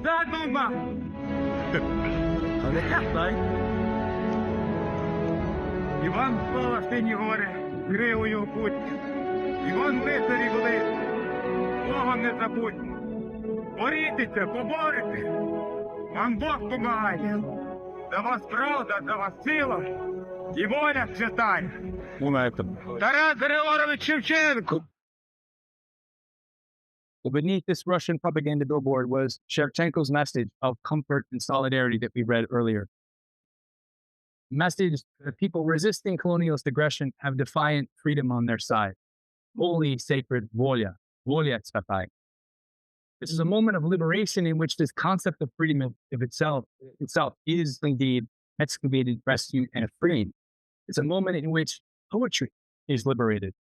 Да, мама! А не катай! Іван впала в сині гори, крило його путь. Іван лицарі були, Богом не забудь. Борітеся, поборете, вам Бог помагає. За вас правда, за вас сила і воля святая. Тарас Григорович Шевченко. So beneath this Russian propaganda billboard was Shevchenko's message of comfort and solidarity that we read earlier. Message that people resisting colonialist aggression have defiant freedom on their side. Holy, sacred volya, volya tsvatai. This is a moment of liberation in which this concept of freedom of itself is indeed excavated, rescued, and freed. It's a moment in which poetry is liberated,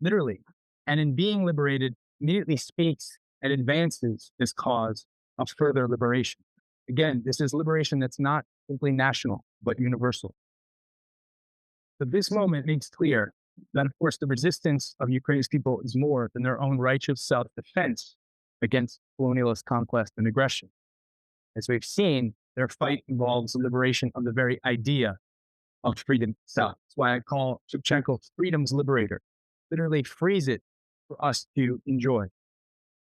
literally, and in being liberated, immediately speaks and advances this cause of further liberation. Again, this is liberation that's not simply national, but universal. So this moment makes clear that, of course, the resistance of Ukraine's people is more than their own righteous self-defense against colonialist conquest and aggression. As we've seen, their fight involves the liberation of the very idea of freedom itself. That's why I call Shevchenko freedom's liberator. Literally frees it for us to enjoy.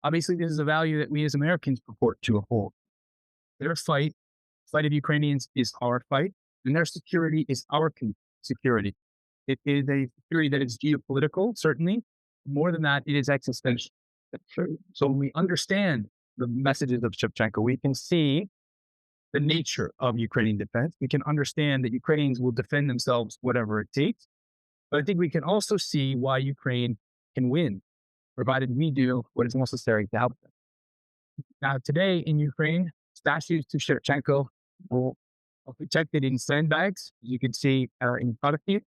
Obviously, this is a value that we as Americans purport to uphold. Their fight of Ukrainians is our fight, and their security is our security. It is a security that is geopolitical, certainly. More than that, it is existential. So when we understand the messages of Shevchenko, we can see the nature of Ukrainian defense. We can understand that Ukrainians will defend themselves whatever it takes. But I think we can also see why Ukraine can win, provided we do what is necessary to help them. Now, today in Ukraine, statues to Shevchenko are protected in sandbags, as you can see in front of you.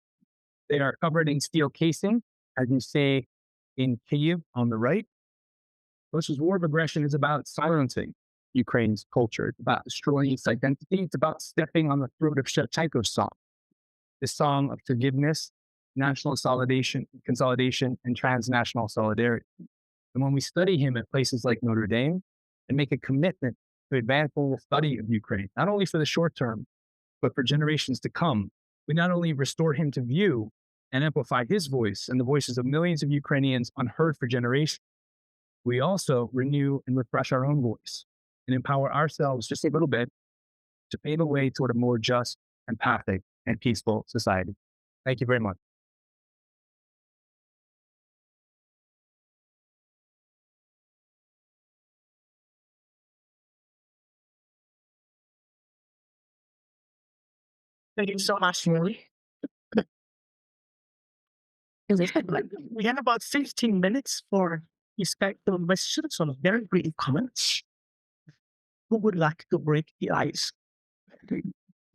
They are covered in steel casing, as you see in Kyiv on the right. Russia's war of aggression is about silencing Ukraine's culture. It's about destroying its identity. It's about stepping on the throat of Shevchenko's song, the song of forgiveness, national consolidation, and transnational solidarity. And when we study him at places like Notre Dame and make a commitment to advancing the study of Ukraine, not only for the short term, but for generations to come, we not only restore him to view and amplify his voice and the voices of millions of Ukrainians unheard for generations, we also renew and refresh our own voice and empower ourselves just a little bit to pave a way toward a more just, empathic, and peaceful society. Thank you very much. Thank you so much, Rory. We have about 15 minutes for respectful questions on very brief comments. Who would like to break the ice?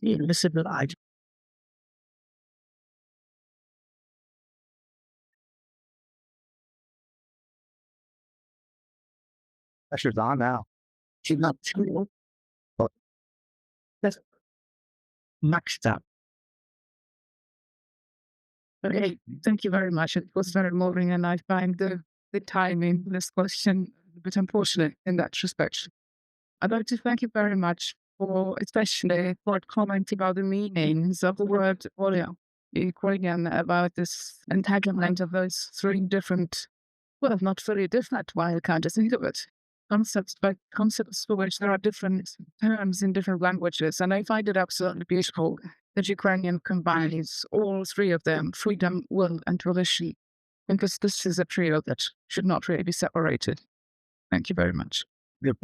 Listen to the ice. Pressure's on now. She's not too but that's maxed out. Okay, thank you very much. It was very moving, and I find the timing of this question a bit unfortunate in that respect. I'd like to thank you very much for, especially for commenting about the meanings of the word volia, Ukrainian, about this entanglement of those three different, well, not very different, why I can't just think of it, concepts, but concepts for which there are different terms in different languages. And I find it absolutely beautiful that Ukrainian combines all three of them, freedom, will, and tradition, because this is a trio that should not really be separated. Thank you very much. You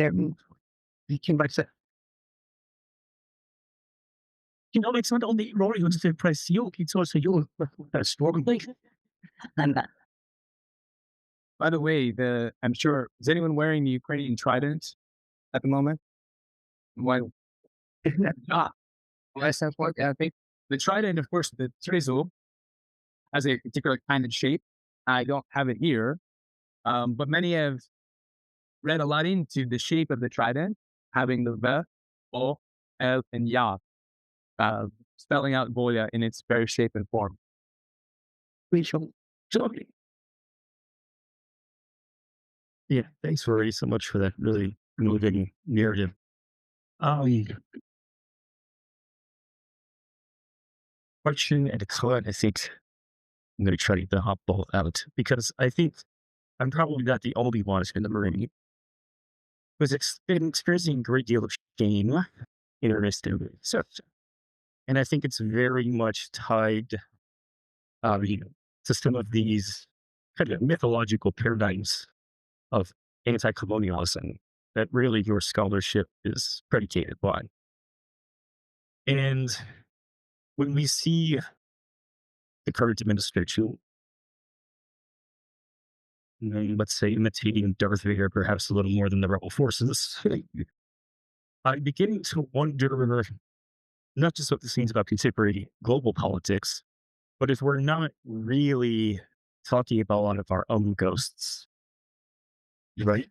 know, it's not only Rory who's to impress you, it's also you. Strongly. And By the way, I'm sure, is anyone wearing the Ukrainian trident at the moment? Why? I think the trident, of course, the trezub has a particular kind of shape. I don't have it here, but many have read a lot into the shape of the trident, having the V, O, L, and Ya, spelling out volia in its very shape and form. we shall shortly. Yeah, thanks, Rory, so much for that really moving narrative. Question and a comment, I think I'm going to try to get the hop ball out, because I think I'm probably not the only one in the Marine who's been experiencing a great deal of shame in earnest research. And I think it's very much tied to some of these kind of mythological paradigms of anti-colonialism that really your scholarship is predicated by. And when we see the current administration, let's say, imitating Darth Vader perhaps a little more than the rebel forces, I'm beginning to wonder not just what this means about contemporary global politics, but if we're not really talking about a lot of our own ghosts, right?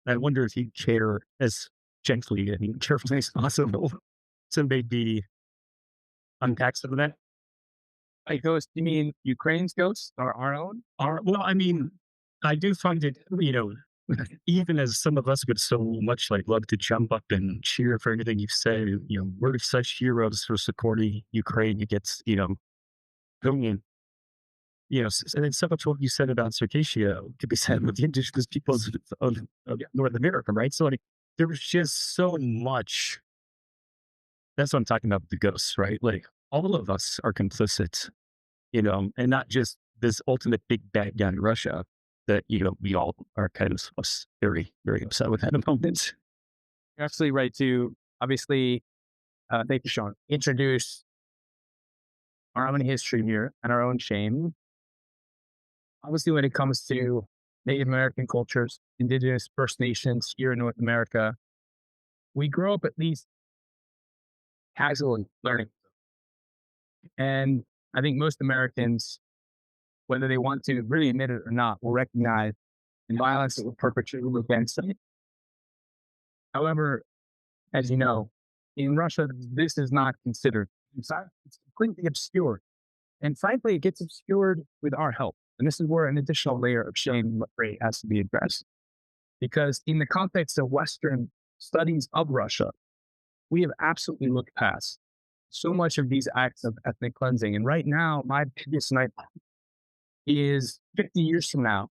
I wonder if you care as gently and carefully as possible to maybe unpack some of that. By ghost, you mean Ukraine's ghosts or our own? Well, I mean, I do find it, even as some of us would so much like love to jump up and cheer for anything you've said, we're such heroes for supporting Ukraine against, going in. And then so much what you said about Circassia could be said with the indigenous peoples of North America, right? So there was just so much. That's what I'm talking about with the ghosts, right? Like all of us are complicit, and not just this ultimate big bad guy in Russia that, we all are kind of very, very upset with at the moment. You're absolutely right too. obviously, thank you, Sean, introduce our own history here and our own shame. Obviously, when it comes to Native American cultures, Indigenous First Nations here in North America, we grow up at least casually learning. And I think most Americans, whether they want to really admit it or not, will recognize the violence that was perpetrated against them. However, as you know, in Russia, this is not considered. It's completely obscured. And frankly, it gets obscured with our help. And this is where an additional layer of shame has to be addressed. Because in the context of Western studies of Russia, we have absolutely looked past so much of these acts of ethnic cleansing. And right now, my biggest nightmare is 50 years from now,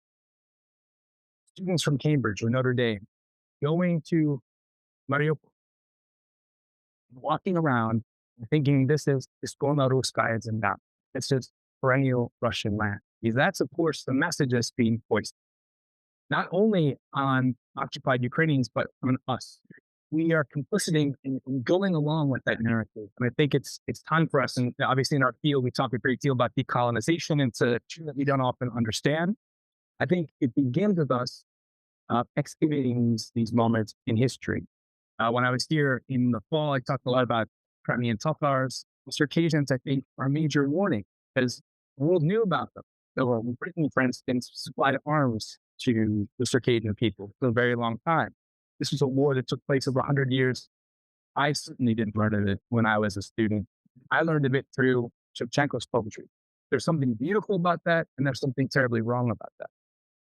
students from Cambridge or Notre Dame going to Mariupol, walking around and thinking this is Iskona Ruskaya Zemlya. It's just perennial Russian land. Because that's, of course, the message that's being voiced, not only on occupied Ukrainians, but on us. We are complicit in going along with that narrative. And I think it's time for us, and obviously in our field, we talk a great deal about decolonization. It's a term that we don't often understand. I think it begins with us excavating these moments in history. When I was here in the fall, I talked a lot about Crimean Tatars. The Circassians, I think, are a major warning because the world knew about them. So Britain, for instance, supplied arms to the Circassian people for a very long time. This was a war that took place over 100 years. I certainly didn't learn of it when I was a student. I learned of it through Shevchenko's poetry. There's something beautiful about that, and there's something terribly wrong about that.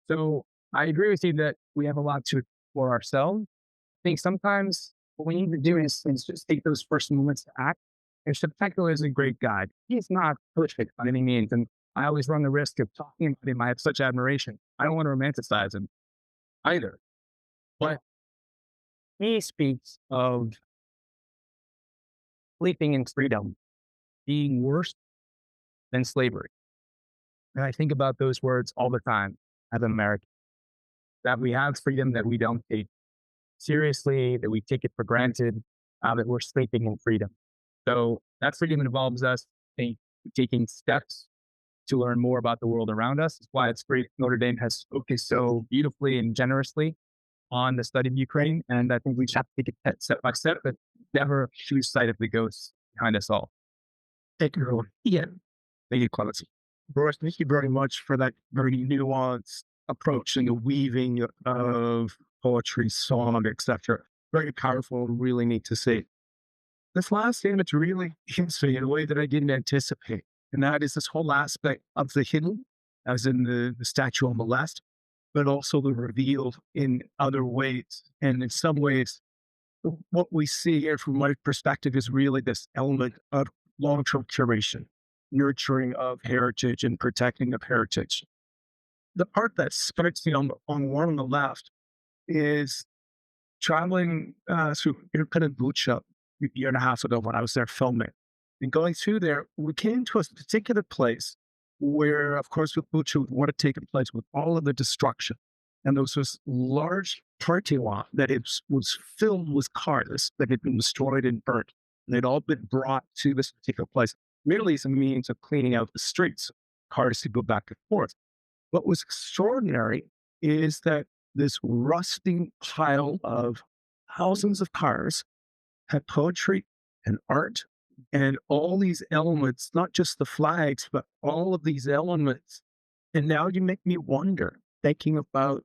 So I agree with you that we have a lot to explore ourselves. I think sometimes what we need to do is just take those first moments to act. And Shevchenko is a great guide. He's not perfect by any means, and I always run the risk of talking about him. I have such admiration. I don't want to romanticize him either. But he speaks of sleeping in freedom being worse than slavery. And I think about those words all the time as an American, that we have freedom that we don't take seriously, that we take it for granted, that we're sleeping in freedom. So that freedom involves us taking steps to learn more about the world around us. That's why it's great Notre Dame has focused so beautifully and generously on the study of Ukraine. And I think we have to take it step by step, but never lose sight of the ghosts behind us all. Thank you, Rory. Yeah. Thank you, Clemens. Rory, thank you very much for that very nuanced approach and the weaving of poetry, song, etc. Very powerful, really neat to see. This last image really hits me in a way that I didn't anticipate. And that is this whole aspect of the hidden, as in the statue on the left, but also the revealed in other ways. And in some ways, what we see here from my perspective is really this element of long-term curation, nurturing of heritage and protecting of heritage. The part that strikes me on one on the left is traveling through Irpin Bucha a year and a half ago when I was there filming. And going through there, we came to a particular place where, of course, with Bucha, what had taken place with all of the destruction. And there was this large parking lot that was filled with cars that had been destroyed and burnt. And they'd all been brought to this particular place, merely as a means of cleaning out the streets, cars to go back and forth. What was extraordinary is that this rusting pile of thousands of cars had poetry and art and all these elements, not just the flags, but all of these elements. And now you make me wonder, thinking about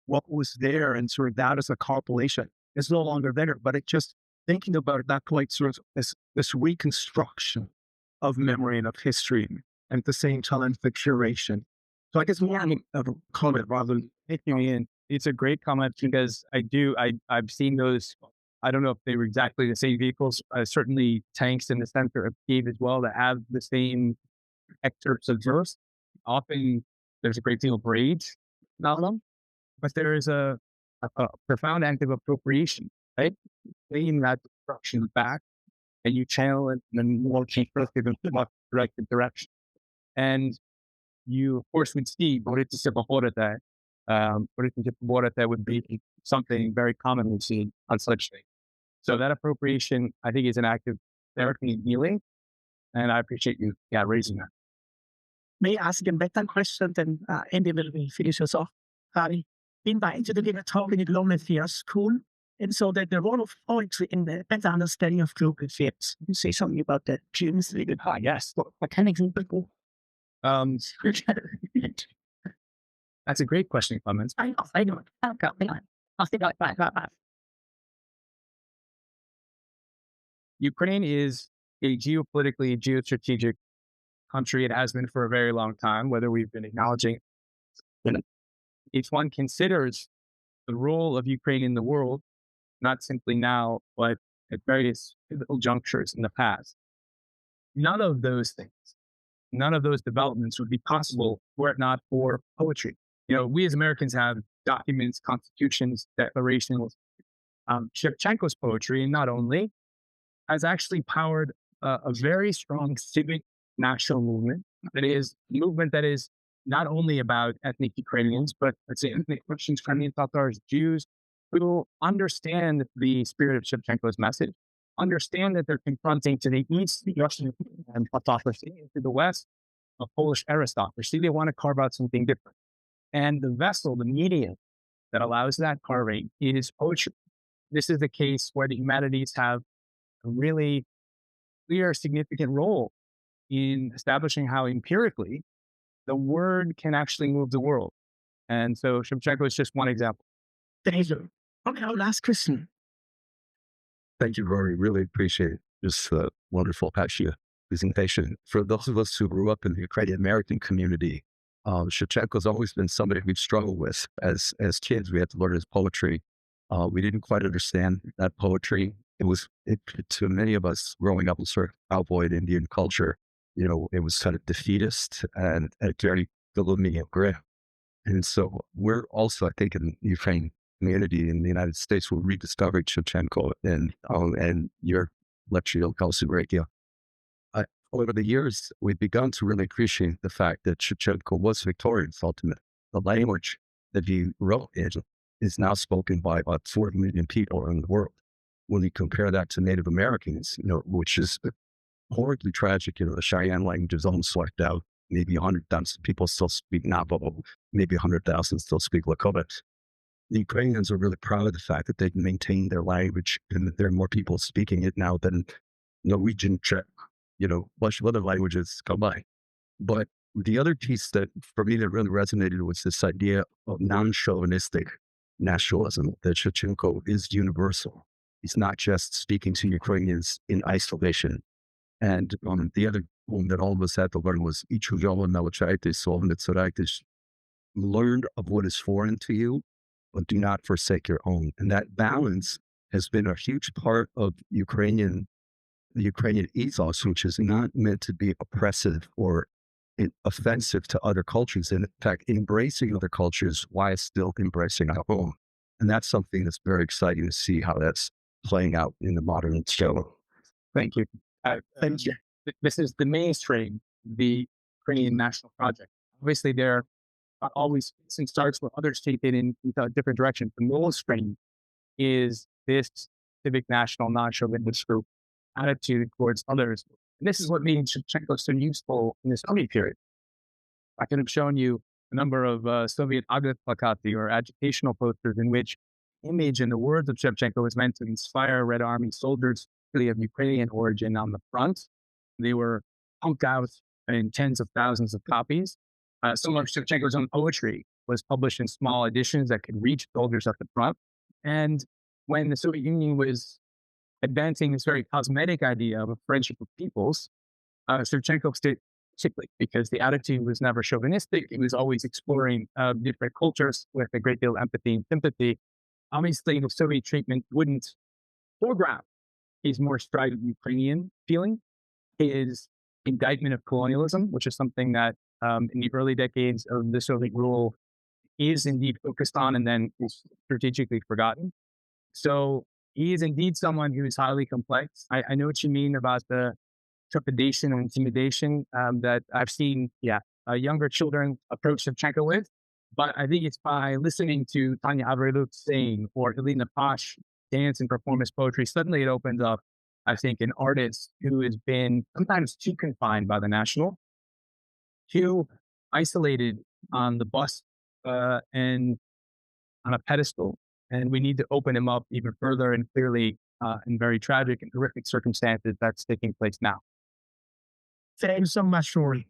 what was there and sort of that as a compilation. It's no longer there, but it just thinking about at that point, sort of this reconstruction of memory and of history, and at the same time, the curation. So I guess more of a comment rather than taking me in. It's a great comment because I've seen those. I don't know if they were exactly the same vehicles. Certainly tanks in the center of Kyiv as well that have the same excerpts of verse. Often there's a great deal of rage about them, but there is a profound act of appropriation, right? Taking that destruction back and you channel it in a more constructive and more directed direction. And you, of course, would see Borita would be something very commonly seen on such things. So that appropriation, I think, is an act of therapy and healing. And I appreciate you raising that. May I ask a better question, then Andy will finish us off. Invited to deliver a talk in the Global Affairs School, and so that the role of poetry in the better understanding of global affairs. You say something about that, James? Yes. What kind of people? That's a great question, Clemens. I know. I'll think about that. Ukraine is a geopolitically, geostrategic country. It has been for a very long time, whether we've been acknowledging it. If one considers the role of Ukraine in the world, not simply now, but at various pivotal junctures in the past, none of those things, none of those developments would be possible were it not for poetry. We as Americans have documents, constitutions, declarations. Shevchenko's poetry, and not only, has actually powered a very strong civic national movement. That is a movement that is not only about ethnic Ukrainians, but let's say ethnic Russians, Crimean Tatars, Jews, who understand the spirit of Shevchenko's message, understand that they're confronting to the east the Russian and autocracy, and to the west a Polish aristocracy. They want to carve out something different. And the vessel, the medium that allows that carving is poetry. This is the case where the humanities have a really clear, significant role in establishing how empirically the word can actually move the world. And so Shevchenko is just one example. Thank you. Okay, our last question. Thank you, Rory. Really appreciate this wonderful, passionate presentation. For those of us who grew up in the Ukrainian American community, Shevchenko's always been somebody we've struggled with. As kids, we had to learn his poetry. We didn't quite understand that poetry. To many of us growing up in sort of cowboy and Indian culture, it was kind of defeatist and very gloomy and grim. And so we're also, I think, in the Ukraine community in the United States, we rediscovered Shevchenko and your lecture, Radio. Over the years, we've begun to really appreciate the fact that Shevchenko was victorious ultimately. The language that he wrote in is now spoken by about 4 million people around the world. When you compare that to Native Americans, which is horribly tragic, the Cheyenne language is almost wiped out. Maybe 100,000 people still speak Navajo. Maybe 100,000 still speak Lakota. The Ukrainians are really proud of the fact that they can maintain their language and that there are more people speaking it now than Norwegian, Czech, bunch of other languages come by. But the other piece that for me that really resonated was this idea of non-chauvinistic nationalism, that Shevchenko is universal. He's not just speaking to Ukrainians in isolation. And the other one that all of us had to learn was learn of what is foreign to you, but do not forsake your own. And that balance has been a huge part of the Ukrainian ethos, which is not meant to be oppressive or offensive to other cultures. And in fact, embracing other cultures while still embracing our own. And that's something that's very exciting to see how that's playing out in the modern show. Thank you. Thank you. This is the mainstream, the Ukrainian national project. Obviously, there are always fits and starts where others take it in a different direction. The mainstream is this civic national non-chauvinist group attitude towards others. And this is what made Shevchenko so useful in the Soviet period. I could have shown you a number of Soviet plakati or agitational posters in which image and the words of Shevchenko was meant to inspire Red Army soldiers, really of Ukrainian origin, on the front. They were pumped out in tens of thousands of copies. Some of Shevchenko's own poetry was published in small editions that could reach soldiers at the front. And when the Soviet Union was advancing this very cosmetic idea of a friendship of peoples, Shevchenko stayed particularly because the attitude was never chauvinistic. He was always exploring different cultures with a great deal of empathy and sympathy. Obviously, the Soviet treatment wouldn't foreground his more strident Ukrainian feeling, his indictment of colonialism, which is something that in the early decades of the Soviet rule is indeed focused on and then is strategically forgotten. So he is indeed someone who is highly complex. I know what you mean about the trepidation and intimidation that I've seen, younger children approach Shevchenko with. But I think it's by listening to Tanya Avreluk saying, or Elena Pash dance and performance poetry, suddenly it opens up, I think, an artist who has been sometimes too confined by the national, too isolated on the bus and on a pedestal. And we need to open him up even further, and clearly in very tragic and horrific circumstances that's taking place now. Thank you so much, Rory.